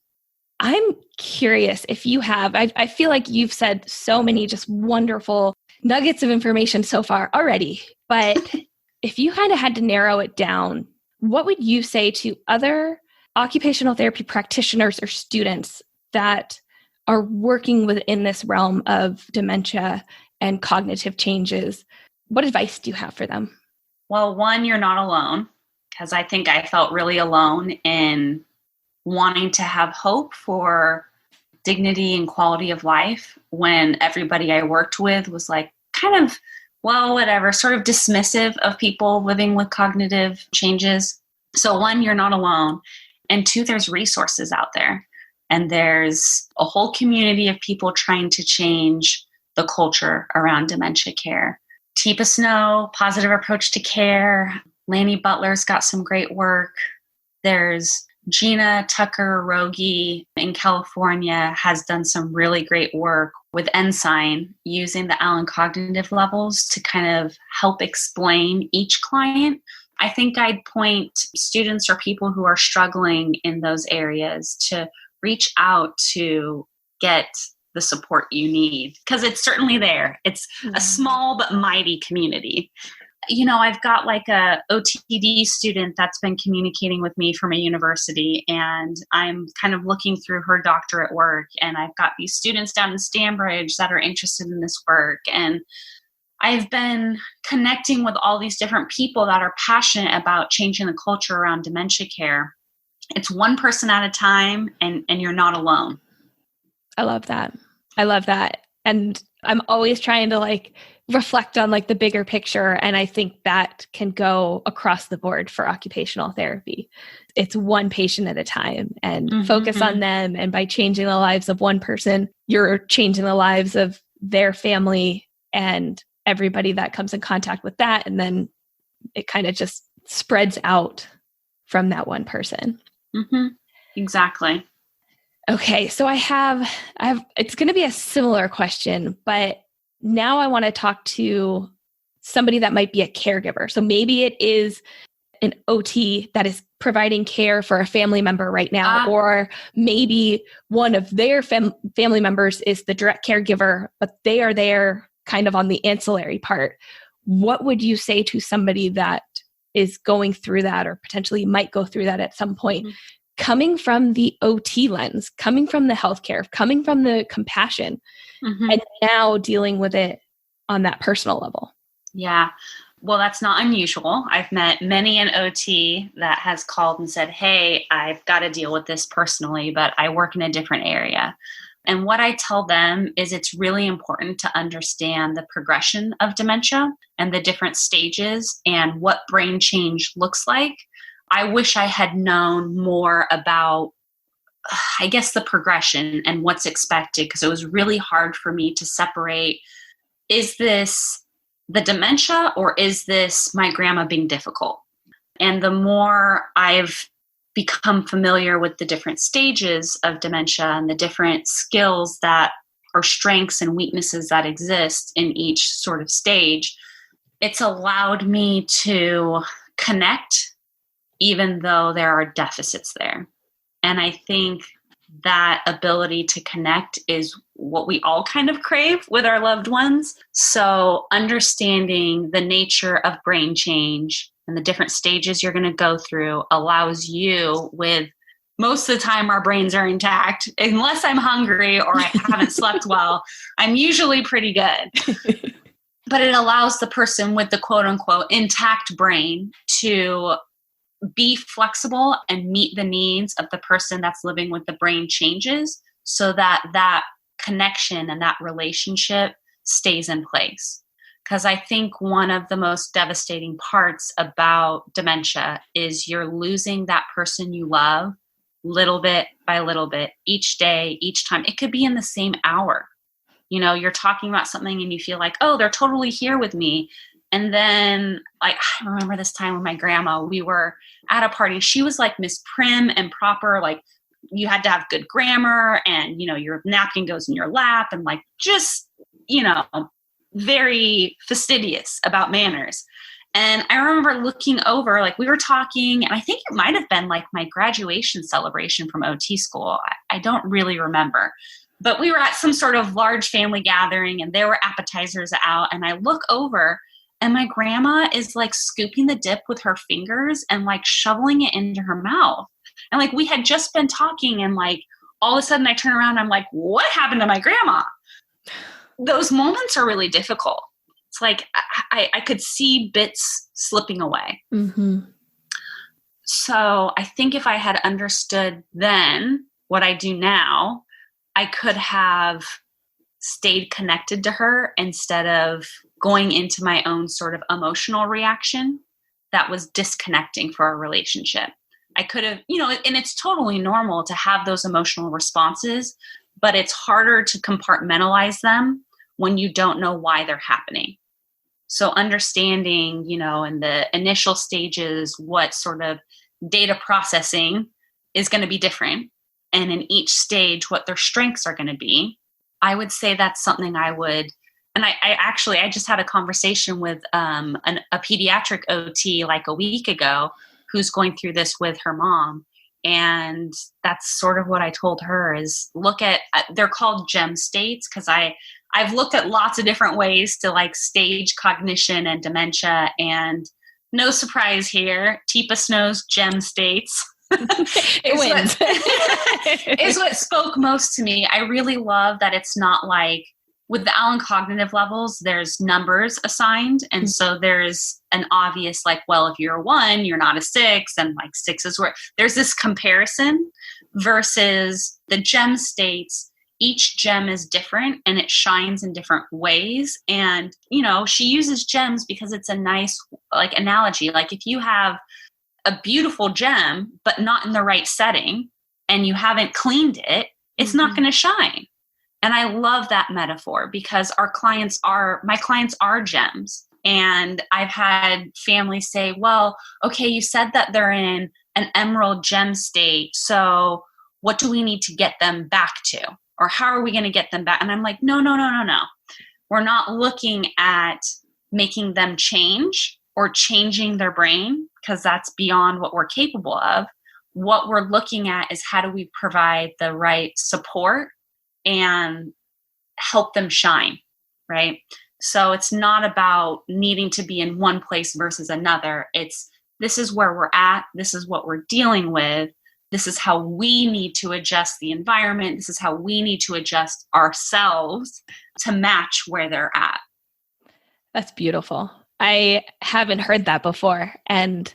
I'm curious if you have, I feel like you've said so many just wonderful nuggets of information so far already, but if you kind of had to narrow it down, what would you say to other occupational therapy practitioners or students that are working within this realm of dementia and cognitive changes? What advice do you have for them? Well, one, you're not alone, because I think I felt really alone in wanting to have hope for dignity and quality of life when everybody I worked with was like kind of, well, whatever, sort of dismissive of people living with cognitive changes. So one, you're not alone. And two, there's resources out there. And there's a whole community of people trying to change the culture around dementia care. Teepa Snow, Positive Approach to Care. Lanny Butler's got some great work. There's Gina Tucker Rogi in California has done some really great work with Ensign, using the Allen cognitive levels to kind of help explain each client. I think I'd point students or people who are struggling in those areas to reach out to get the support you need, because it's certainly there. It's a small but mighty community. I've got like a OTD student that's been communicating with me from a university, and I'm kind of looking through her doctorate work, and I've got these students down in Stanbridge that are interested in this work. And I've been connecting with all these different people that are passionate about changing the culture around dementia care. It's one person at a time, and you're not alone. I love that. I love that. And I'm always trying to like reflect on like the bigger picture. And I think that can go across the board for occupational therapy. It's one patient at a time and focus on them. And by changing the lives of one person, you're changing the lives of their family and everybody that comes in contact with that. And then it kind of just spreads out from that one person. Exactly. Okay, so I have, it's going to be a similar question, but now I want to talk to somebody that might be a caregiver. So maybe it is an OT that is providing care for a family member right now, or maybe one of their family members is the direct caregiver, but they are there kind of on the ancillary part. What would you say to somebody that is going through that or potentially might go through that at some point? Coming from the OT lens, coming from the healthcare, coming from the compassion, and now dealing with it on that personal level. Yeah. Well, that's not unusual. I've met many an OT that has called and said, hey, I've got to deal with this personally, but I work in a different area. And what I tell them is it's really important to understand the progression of dementia and the different stages and what brain change looks like. I wish I had known more about, I guess, the progression and what's expected, because it was really hard for me to separate, is this the dementia or is this my grandma being difficult? And the more I've become familiar with the different stages of dementia and the different skills that are strengths and weaknesses that exist in each sort of stage, it's allowed me to connect even though there are deficits there. And I think that ability to connect is what we all kind of crave with our loved ones. So understanding the nature of brain change and the different stages you're going to go through allows you, with most of the time our brains are intact, unless I'm hungry or I haven't slept well, I'm usually pretty good. But it allows the person with the quote unquote intact brain to be flexible and meet the needs of the person that's living with the brain changes, so that that connection and that relationship stays in place. Because I think one of the most devastating parts about dementia is you're losing that person you love little bit by little bit, each day, each time. It could be in the same hour. You're talking about something and you feel like, oh, they're totally here with me. And then, like, I remember this time with my grandma, we were at a party. She was like Miss Prim and proper. Like, you had to have good grammar and, your napkin goes in your lap and like, just, very fastidious about manners. And I remember looking over, like we were talking, and I think it might have been like my graduation celebration from OT school. I don't really remember. But we were at some sort of large family gathering and there were appetizers out. And I look over and my grandma is like scooping the dip with her fingers and like shoveling it into her mouth. And like we had just been talking and like all of a sudden I turn around and I'm like, what happened to my grandma? Those moments are really difficult. It's like I could see bits slipping away. So I think if I had understood then what I do now, I could have stayed connected to her instead of going into my own sort of emotional reaction that was disconnecting for our relationship. I could have, and it's totally normal to have those emotional responses, but it's harder to compartmentalize them when you don't know why they're happening. So understanding, in the initial stages, what sort of data processing is going to be different, and in each stage, what their strengths are going to be, I would say that's something I would. And I just had a conversation with a pediatric OT like a week ago who's going through this with her mom. And that's sort of what I told her is look at, they're called gem states, because I I've looked at lots of different ways to like stage cognition and dementia, and no surprise here, TIPA Snow's gem states It wins. Is what spoke most to me. I really love that it's not like with the Allen cognitive levels, there's numbers assigned. And so there's an obvious like, well, if you're a 1, you're not a 6, and like 6 is where there's this comparison versus the gem states. Each gem is different and it shines in different ways. And, you know, she uses gems because it's a nice like analogy. Like if you have a beautiful gem, but not in the right setting, and you haven't cleaned it, it's not going to shine. And I love that metaphor because my clients are gems. And I've had families say, well, okay, you said that they're in an emerald gem state. So what do we need to get them back to? Or how are we going to get them back? And I'm like, no. We're not looking at making them change or changing their brain, because that's beyond what we're capable of. What we're looking at is how do we provide the right support and help them shine, right? So it's not about needing to be in one place versus another. It's this is where we're at. This is what we're dealing with. This is how we need to adjust the environment. This is how we need to adjust ourselves to match where they're at. That's beautiful. I haven't heard that before. And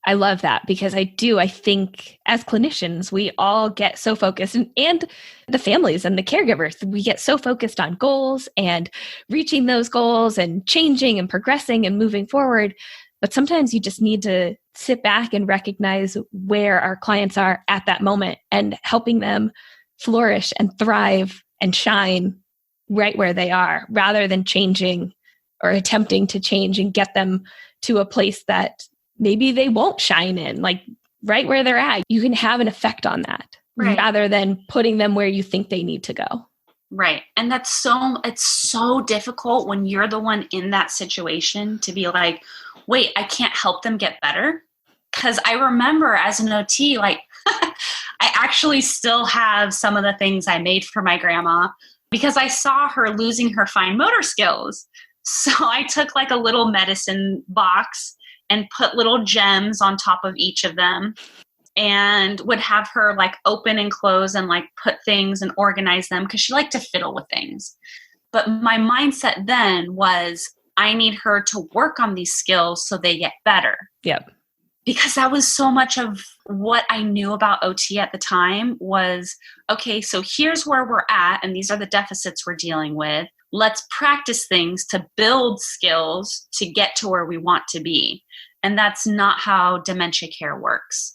I love that because I think as clinicians, we all get so focused and the families and the caregivers, we get so focused on goals and reaching those goals and changing and progressing and moving forward. But sometimes you just need to sit back and recognize where our clients are at that moment and helping them flourish and thrive and shine right where they are, rather than changing or attempting to change and get them to a place that maybe they won't shine in, like right where they're at. You can have an effect on that, right, rather than putting them where you think they need to go. Right. And it's so difficult when you're the one in that situation to be like, wait, I can't help them get better. Because I remember as an OT, like I actually still have some of the things I made for my grandma because I saw her losing her fine motor skills. So I took like a little medicine box and put little gems on top of each of them and would have her like open and close and like put things and organize them because she liked to fiddle with things. But my mindset then was I need her to work on these skills so they get better. Yep. Because that was so much of what I knew about OT at the time was, okay, so here's where we're at and these are the deficits we're dealing with. Let's practice things to build skills to get to where we want to be. And that's not how dementia care works.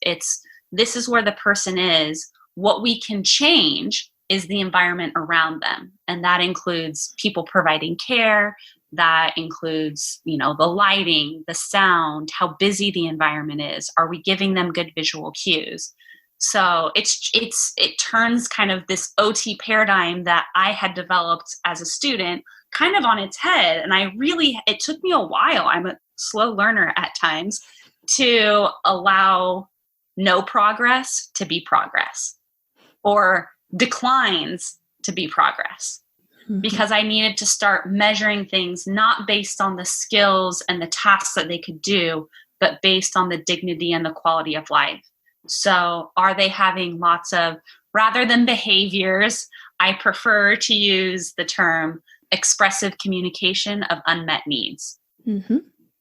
This is where the person is. What we can change is the environment around them. And that includes people providing care. That includes, the lighting, the sound, how busy the environment is. Are we giving them good visual cues? So it turns kind of this OT paradigm that I had developed as a student kind of on its head. And it took me a while. I'm a slow learner at times to allow no progress to be progress or declines to be progress. Because I needed to start measuring things not based on the skills and the tasks that they could do, but based on the dignity and the quality of life. So are they having lots of, rather than behaviors, I prefer to use the term expressive communication of unmet needs. Mm-hmm.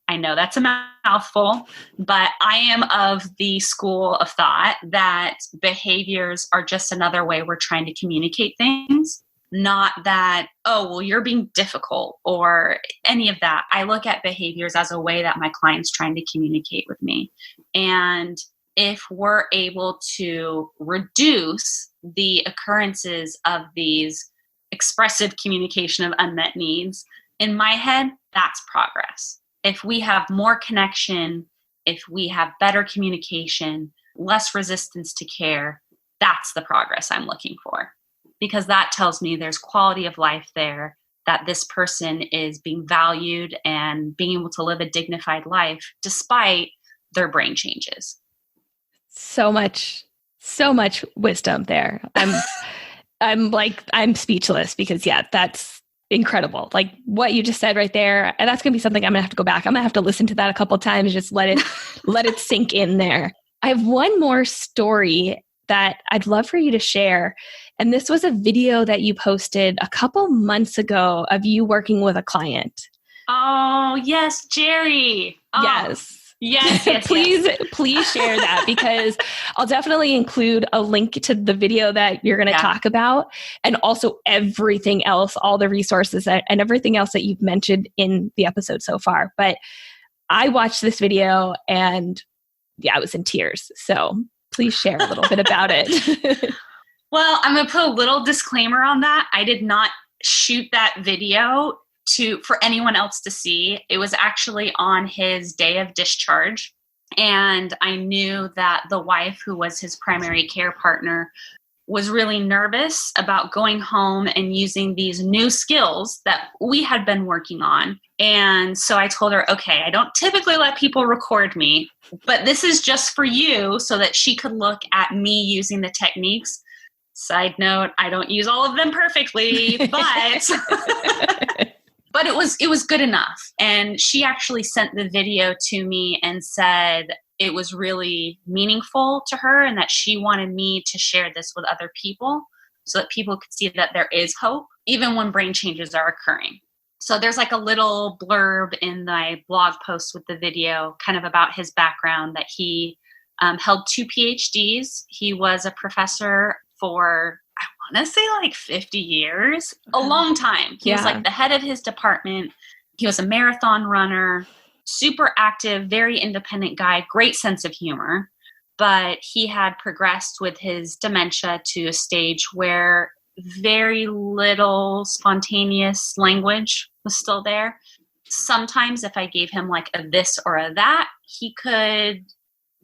I know that's a mouthful, but I am of the school of thought that behaviors are just another way we're trying to communicate things. Not that, oh, well, you're being difficult or any of that. I look at behaviors as a way that my client's trying to communicate with me. And if we're able to reduce the occurrences of these expressive communication of unmet needs, in my head, that's progress. If we have more connection, if we have better communication, less resistance to care, that's the progress I'm looking for. Because that tells me there's quality of life there, that this person is being valued and being able to live a dignified life despite their brain changes. So much wisdom there. I'm speechless because that's incredible. Like what you just said right there. And that's going to be something I'm going to have to go back. I'm going to have to listen to that a couple of times, just let it sink in there. I have one more story that I'd love for you to share. And this was a video that you posted a couple months ago of you working with a client. Oh, yes, Jerry. Oh. Yes. Yes. Please share that, because I'll definitely include a link to the video that you're going to talk about, and also everything else, all the resources and everything else that you've mentioned in the episode so far. But I watched this video and I was in tears. So please share a little bit about it. Well, I'm going to put a little disclaimer on that. I did not shoot that video for anyone else to see. It was actually on his day of discharge. And I knew that the wife, who was his primary care partner, was really nervous about going home and using these new skills that we had been working on. And so I told her, okay, I don't typically let people record me, but this is just for you, so that she could look at me using the techniques. Side note, I don't use all of them perfectly, but but it was good enough. And she actually sent the video to me and said it was really meaningful to her, and that she wanted me to share this with other people so that people could see that there is hope, even when brain changes are occurring. So there's like a little blurb in my blog post with the video kind of about his background, that he held 2 PhDs. He was a professor for, I want to say like 50 years, a long time. He was like the head of his department. He was a marathon runner, super active, very independent guy, great sense of humor. But he had progressed with his dementia to a stage where very little spontaneous language was still there. Sometimes if I gave him like a this or a that, he could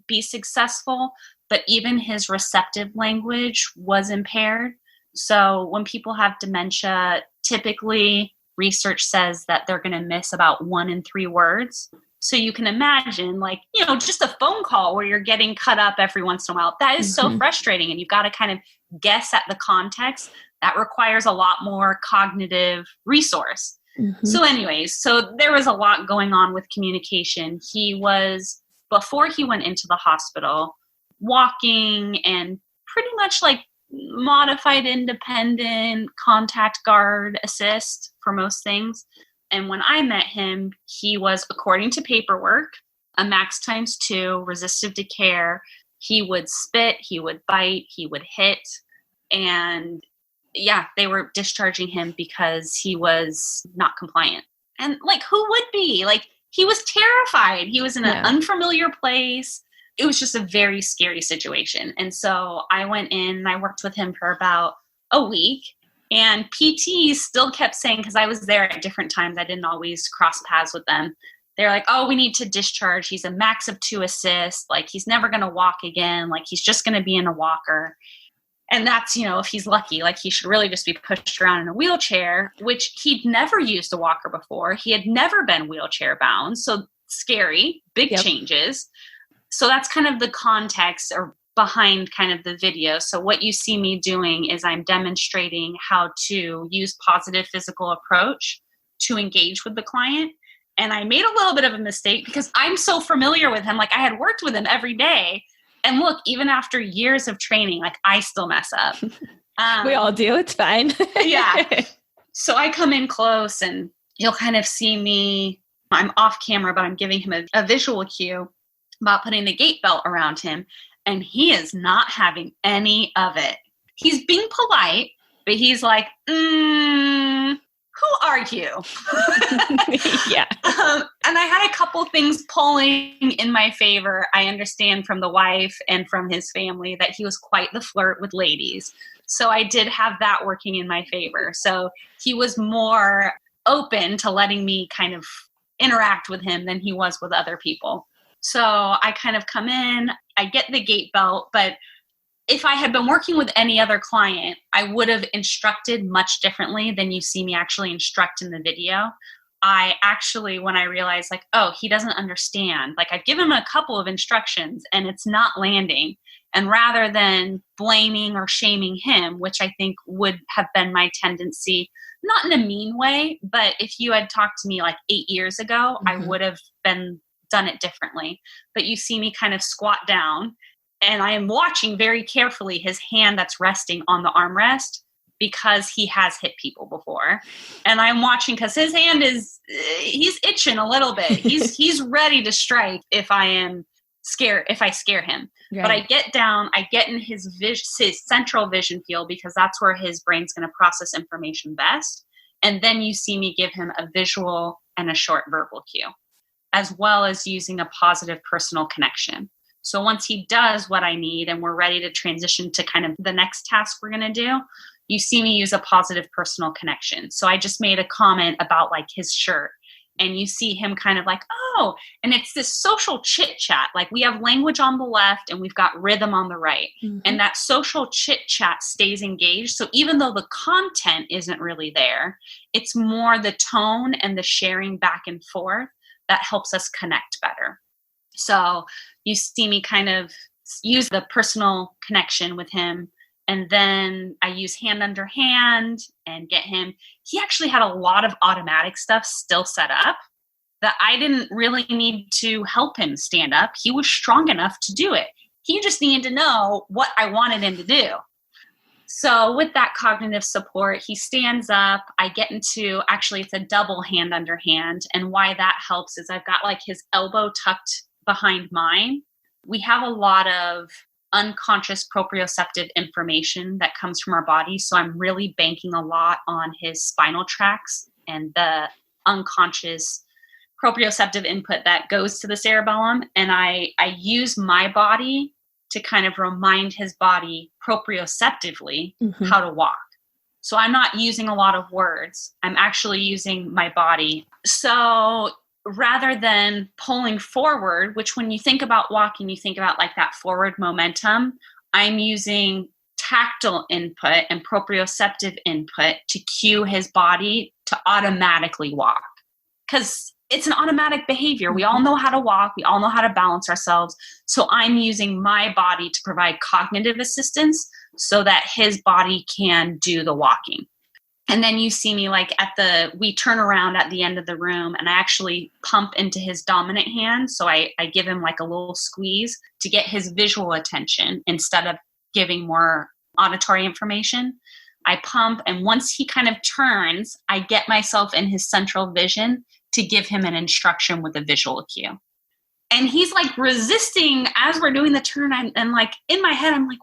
be successful, but even his receptive language was impaired. So when people have dementia, typically research says that they're going to miss about 1 in 3 words. So you can imagine, like, just a phone call where you're getting cut up every once in a while. That is so frustrating. And you've got to kind of guess at the context. That requires a lot more cognitive resource. So anyways, so there was a lot going on with communication. He was, before he went into the hospital, walking and pretty much like modified independent contact guard assist for most things. And when I met him, he was, according to paperwork, a max ×2, resistive to care. He would spit, he would bite, he would hit. And they were discharging him because he was not compliant. And like, who would be? Like, he was terrified. He was in an unfamiliar place. It was just a very scary situation. And so I went in and I worked with him for about a week. And PT still kept saying, because I was there at different times, I didn't always cross paths with them. They're like, oh, we need to discharge. He's a max of 2 assist. Like, he's never going to walk again. Like, he's just going to be in a walker. And that's, if he's lucky, like, he should really just be pushed around in a wheelchair, which he'd never used a walker before. He had never been wheelchair bound. So scary, big changes. So that's kind of the context or behind kind of the video. So what you see me doing is I'm demonstrating how to use positive physical approach to engage with the client. And I made a little bit of a mistake because I'm so familiar with him. Like, I had worked with him every day. And look, even after years of training, like, I still mess up. We all do. It's fine. So I come in close and you'll kind of see me. I'm off camera, but I'm giving him a visual cue about putting the gait belt around him. And he is not having any of it. He's being polite, but he's like, who are you? And I had a couple things pulling in my favor. I understand from the wife and from his family that he was quite the flirt with ladies. So I did have that working in my favor. So he was more open to letting me kind of interact with him than he was with other people. So I kind of come in, I get the gait belt, but if I had been working with any other client, I would have instructed much differently than you see me actually instruct in the video. I actually, when I realized like, oh, he doesn't understand, like I've given him a couple of instructions and it's not landing. And rather than blaming or shaming him, which I think would have been my tendency, not in a mean way, but if you had talked to me like 8 years ago, I would have done it differently. But you see me kind of squat down and I am watching very carefully his hand that's resting on the armrest because he has hit people before. And I'm watching because his hand he's itching a little bit. He's ready to strike if I scare him. Right. But I get down, I get in his central vision field because that's where his brain's going to process information best. And then you see me give him a visual and a short verbal cue, as well as using a positive personal connection. So once he does what I need and we're ready to transition to kind of the next task we're going to do, you see me use a positive personal connection. So I just made a comment about like his shirt. And you see him kind of like, oh, and it's this social chit chat. Like we have language on the left and we've got rhythm on the right. And that social chit chat stays engaged. So even though the content isn't really there, it's more the tone and the sharing back and forth that helps us connect better. So you see me kind of use the personal connection with him. And then I use hand under hand and get him. He actually had a lot of automatic stuff still set up that I didn't really need to help him stand up. He was strong enough to do it. He just needed to know what I wanted him to do. So with that cognitive support, he stands up. I get into, actually it's a double hand under hand. And why that helps is I've got like his elbow tucked behind mine. We have a lot of unconscious proprioceptive information that comes from our body. So I'm really banking a lot on his spinal tracts and the unconscious proprioceptive input that goes to the cerebellum. And I use my body to kind of remind his body proprioceptively how to walk. So I'm not using a lot of words. I'm actually using my body. So rather than pulling forward, which when you think about walking, you think about like that forward momentum, I'm using tactile input and proprioceptive input to cue his body to automatically walk. Because it's an automatic behavior. We all know how to walk. We all know how to balance ourselves. So I'm using my body to provide cognitive assistance so that his body can do the walking. And then you see me like we turn around at the end of the room and I actually pump into his dominant hand. So I give him like a little squeeze to get his visual attention instead of giving more auditory information. I pump, and once he kind of turns, I get myself in his central vision to give him an instruction with a visual cue. And he's like resisting as we're doing the turn. And like in my head, I'm like,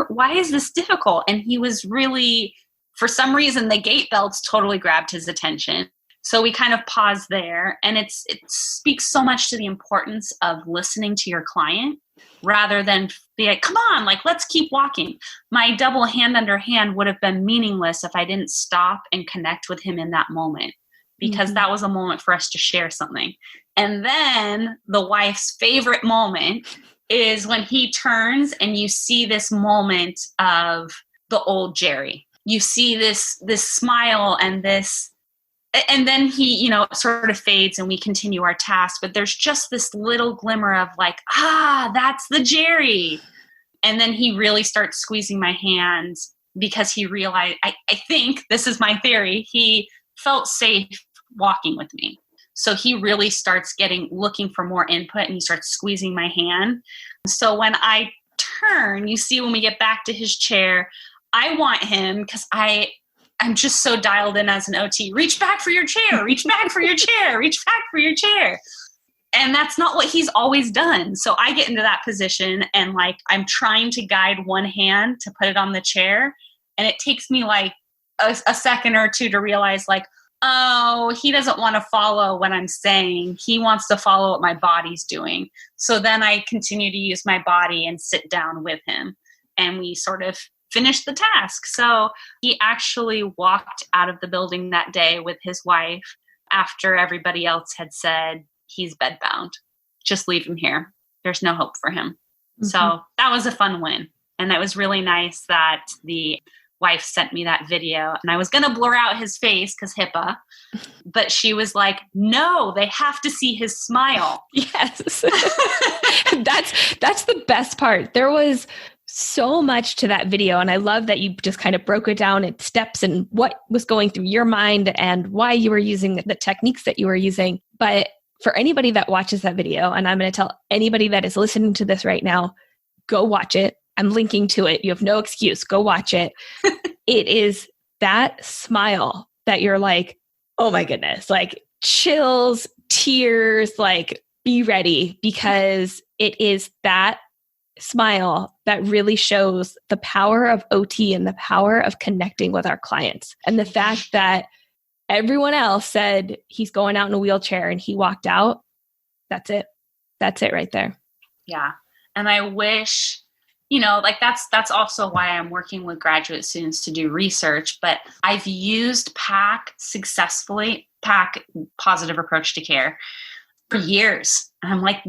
why is this difficult? And he was really, for some reason, the gate belts totally grabbed his attention. So we kind of paused there. And it speaks so much to the importance of listening to your client rather than be like, come on, like, let's keep walking. My double hand under hand would have been meaningless if I didn't stop and connect with him in that moment, because that was a moment for us to share something. And then the wife's favorite moment is when he turns and you see this moment of the old Jerry. You see this smile and then he, sort of fades and we continue our task, but there's just this little glimmer of like, that's the Jerry. And then he really starts squeezing my hands because he realized, I think this is my theory, he felt safe walking with me. So he really starts looking for more input and he starts squeezing my hand. So when I turn, you see when we get back to his chair, I want him, because I'm just so dialed in as an OT, reach back for your chair, reach back for your chair, reach back for your chair. And that's not what he's always done. So I get into that position and like I'm trying to guide one hand to put it on the chair. And it takes me like a second or two to realize like, oh, he doesn't want to follow what I'm saying. He wants to follow what my body's doing. So then I continue to use my body and sit down with him. And we sort of finish the task. So he actually walked out of the building that day with his wife after everybody else had said, he's bedbound. Just leave him here. There's no hope for him. So that was a fun win. And that was really nice that the wife sent me that video, and I was going to blur out his face because HIPAA, but she was like, no, they have to see his smile. Yes. That's the best part. There was so much to that video. And I love that you just kind of broke it down in steps and what was going through your mind and why you were using the techniques that you were using. But for anybody that watches that video, and I'm going to tell anybody that is listening to this right now, go watch it. I'm linking to it. You have no excuse. Go watch it. It is that smile that you're like, oh my goodness, like chills, tears, like be ready, because it is that smile that really shows the power of OT and the power of connecting with our clients. And the fact that everyone else said he's going out in a wheelchair and he walked out, that's it. That's it right there. Yeah. And I wish, you know, like that's also why I'm working with graduate students to do research, but I've used PAC successfully, PAC, Positive Approach to Care, for years. And I'm like,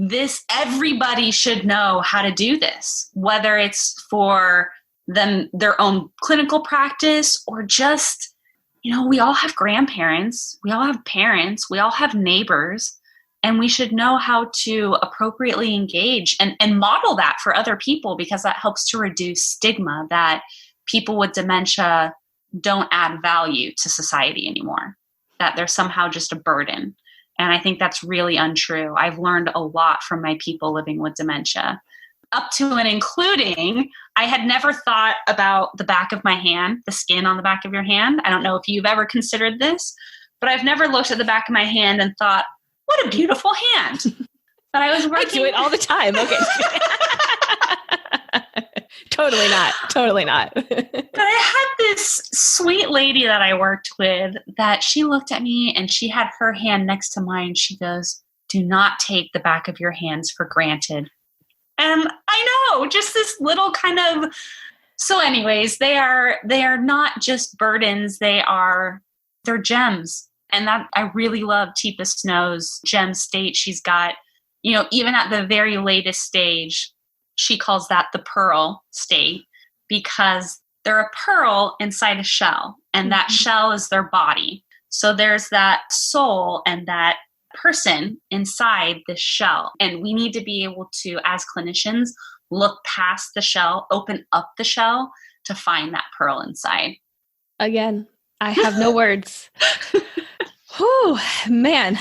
everybody should know how to do this, whether it's for them, their own clinical practice, or just, you know, we all have grandparents, we all have parents, we all have neighbors, and we should know how to appropriately engage and model that for other people, because that helps to reduce stigma that people with dementia don't add value to society anymore, that they're somehow just a burden. And I think that's really untrue. I've learned a lot from my people living with dementia, up to and including, I had never thought about the back of my hand, the skin on the back of your hand. I don't know if you've ever considered this, but I've never looked at the back of my hand and thought, what a beautiful hand. But I was working. I do it all the time. Okay. Totally not. But I had this sweet lady that I worked with that she looked at me and she had her hand next to mine. She goes, do not take the back of your hands for granted. And I know, just this little kind of, so anyways, they are not just burdens, they're gems. And that I really love Teepa Snow's gem state. She's got, you know, even at the very latest stage, she calls that the pearl state, because they're a pearl inside a shell, and that shell is their body. So there's that soul and that person inside the shell. And we need to be able to, as clinicians, look past the shell, open up the shell to find that pearl inside. Again, I have no words. Whew, man.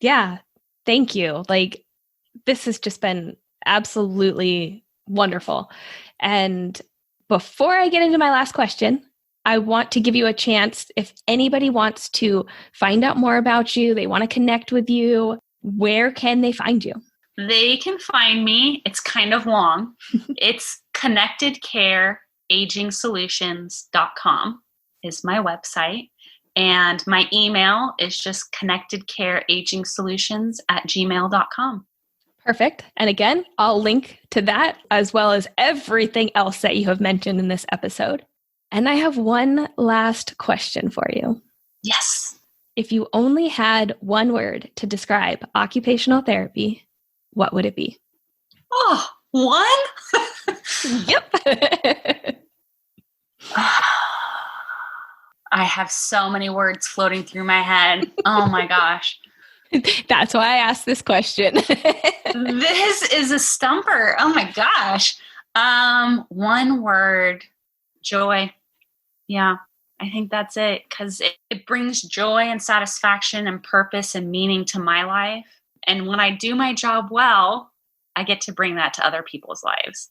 Yeah, thank you. Like, this has just been absolutely wonderful. And before I get into my last question, I want to give you a chance, if anybody wants to find out more about you, they want to connect with you, where can they find you? They can find me. It's kind of long. It's connectedcareagingsolutions.com is my website. And my email is just connectedcareagingsolutions@gmail.com. Perfect. And again, I'll link to that as well as everything else that you have mentioned in this episode. And I have one last question for you. Yes. If you only had one word to describe occupational therapy, what would it be? Oh, one? Yep. I have so many words floating through my head. Oh my gosh. That's why I asked this question. This is a stumper. Oh my gosh. One word, joy. Yeah, I think that's it, because it brings joy and satisfaction and purpose and meaning to my life. And when I do my job well, I get to bring that to other people's lives.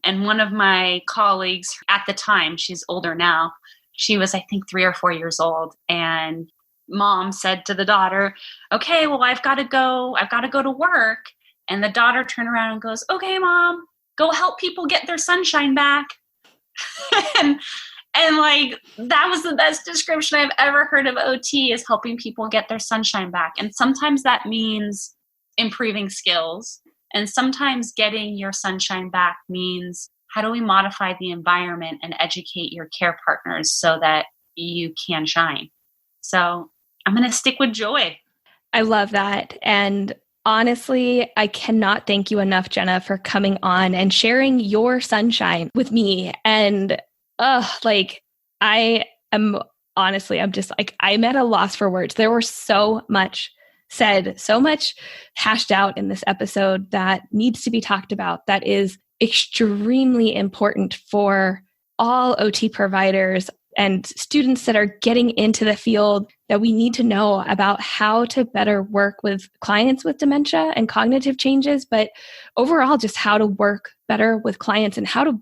And one of my colleagues at the time, she's older now, she was, I think, 3 or 4 years old. And mom said to the daughter, okay, well, I've got to go to work. And the daughter turned around and goes, okay, mom, go help people get their sunshine back. and like, that was the best description I've ever heard of OT, is helping people get their sunshine back. And sometimes that means improving skills. And sometimes getting your sunshine back means, how do we modify the environment and educate your care partners so that you can shine? So I'm going to stick with joy. I love that. And honestly, I cannot thank you enough, Jenna, for coming on and sharing your sunshine with me. And Like I am honestly, I'm just like, I'm at a loss for words. There were so much said, so much hashed out in this episode that needs to be talked about, that is extremely important for all OT providers and students that are getting into the field, that we need to know about how to better work with clients with dementia and cognitive changes, but overall just how to work better with clients and how to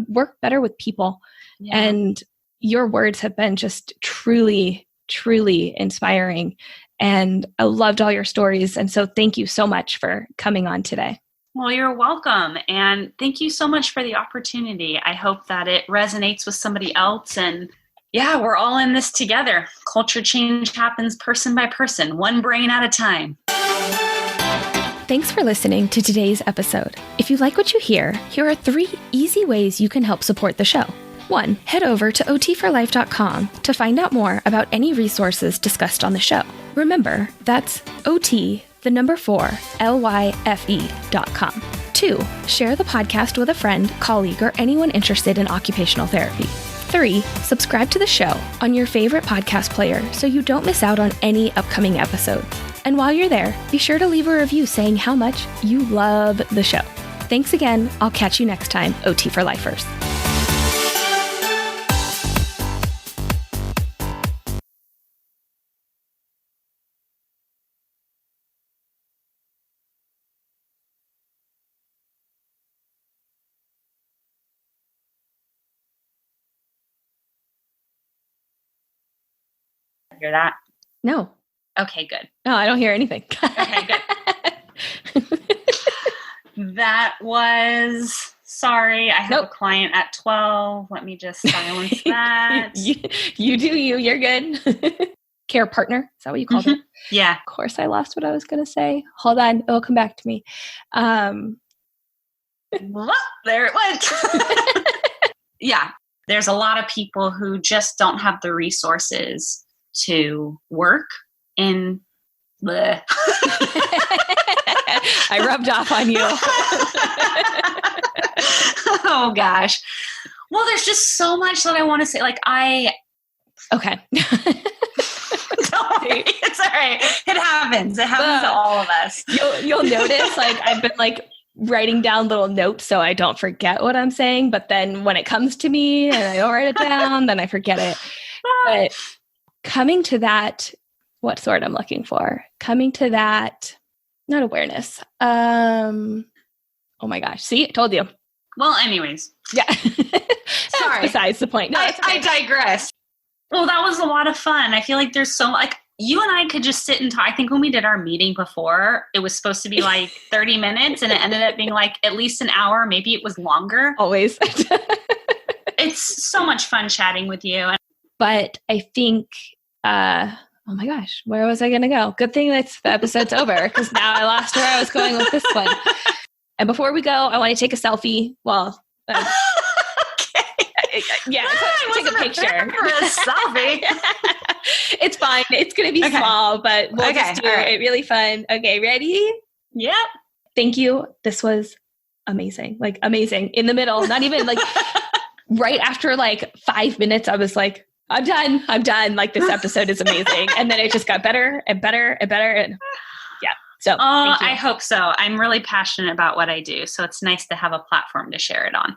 work better with people. Yeah. And your words have been just truly, truly inspiring. And I loved all your stories. And so thank you so much for coming on today. Well, you're welcome. And thank you so much for the opportunity. I hope that it resonates with somebody else. And yeah, we're all in this together. Culture change happens person by person, one brain at a time. Thanks for listening to today's episode. If you like what you hear, here are 3 easy ways you can help support the show. 1, head over to otforlife.com to find out more about any resources discussed on the show. Remember, that's OT4LYFE.com. 2, share the podcast with a friend, colleague, or anyone interested in occupational therapy. 3, subscribe to the show on your favorite podcast player so you don't miss out on any upcoming episodes. And while you're there, be sure to leave a review saying how much you love the show. Thanks again. I'll catch you next time, OT for Lifers. Hear that? No. Okay, good. No, I don't hear anything. Okay, good. That was, sorry, I have a client at 12. Let me just silence that. You do you. You're good. Care partner. Is that what you called it? Yeah. Of course, I lost what I was going to say. Hold on. It'll come back to me. There it went. Yeah. There's a lot of people who just don't have the resources to work in bleh. I rubbed off on you. Oh gosh. Well, there's just so much that I want to say. Like okay. It's all right. It happens. It happens to all of us. You'll notice like I've been like writing down little notes so I don't forget what I'm saying. But then when it comes to me and I don't write it down, then I forget it. But coming to that, what's the word I'm looking for? Coming to that, not awareness. Oh my gosh. See, I told you. Well, anyways. Yeah. Sorry. Besides the point. No, I digress. Well, that was a lot of fun. I feel like there's so like you and I could just sit and talk. I think when we did our meeting before, it was supposed to be like 30 minutes and it ended up being like at least an hour. Maybe it was longer. Always. It's so much fun chatting with you. But I think, oh my gosh, where was I going to go? Good thing that the episode's over because now I lost where I was going with this one. And before we go, I want to take a selfie. Well, okay. Yeah, take a picture. For a selfie. It's fine. It's going to be small, but we'll just do it. Really fun. Okay, ready? Yep. Thank you. This was amazing. Like amazing. In the middle, not even like right after like 5 minutes, I was like, I'm done. Like this episode is amazing. And then it just got better and better and better. And yeah. So I hope so. I'm really passionate about what I do. So it's nice to have a platform to share it on.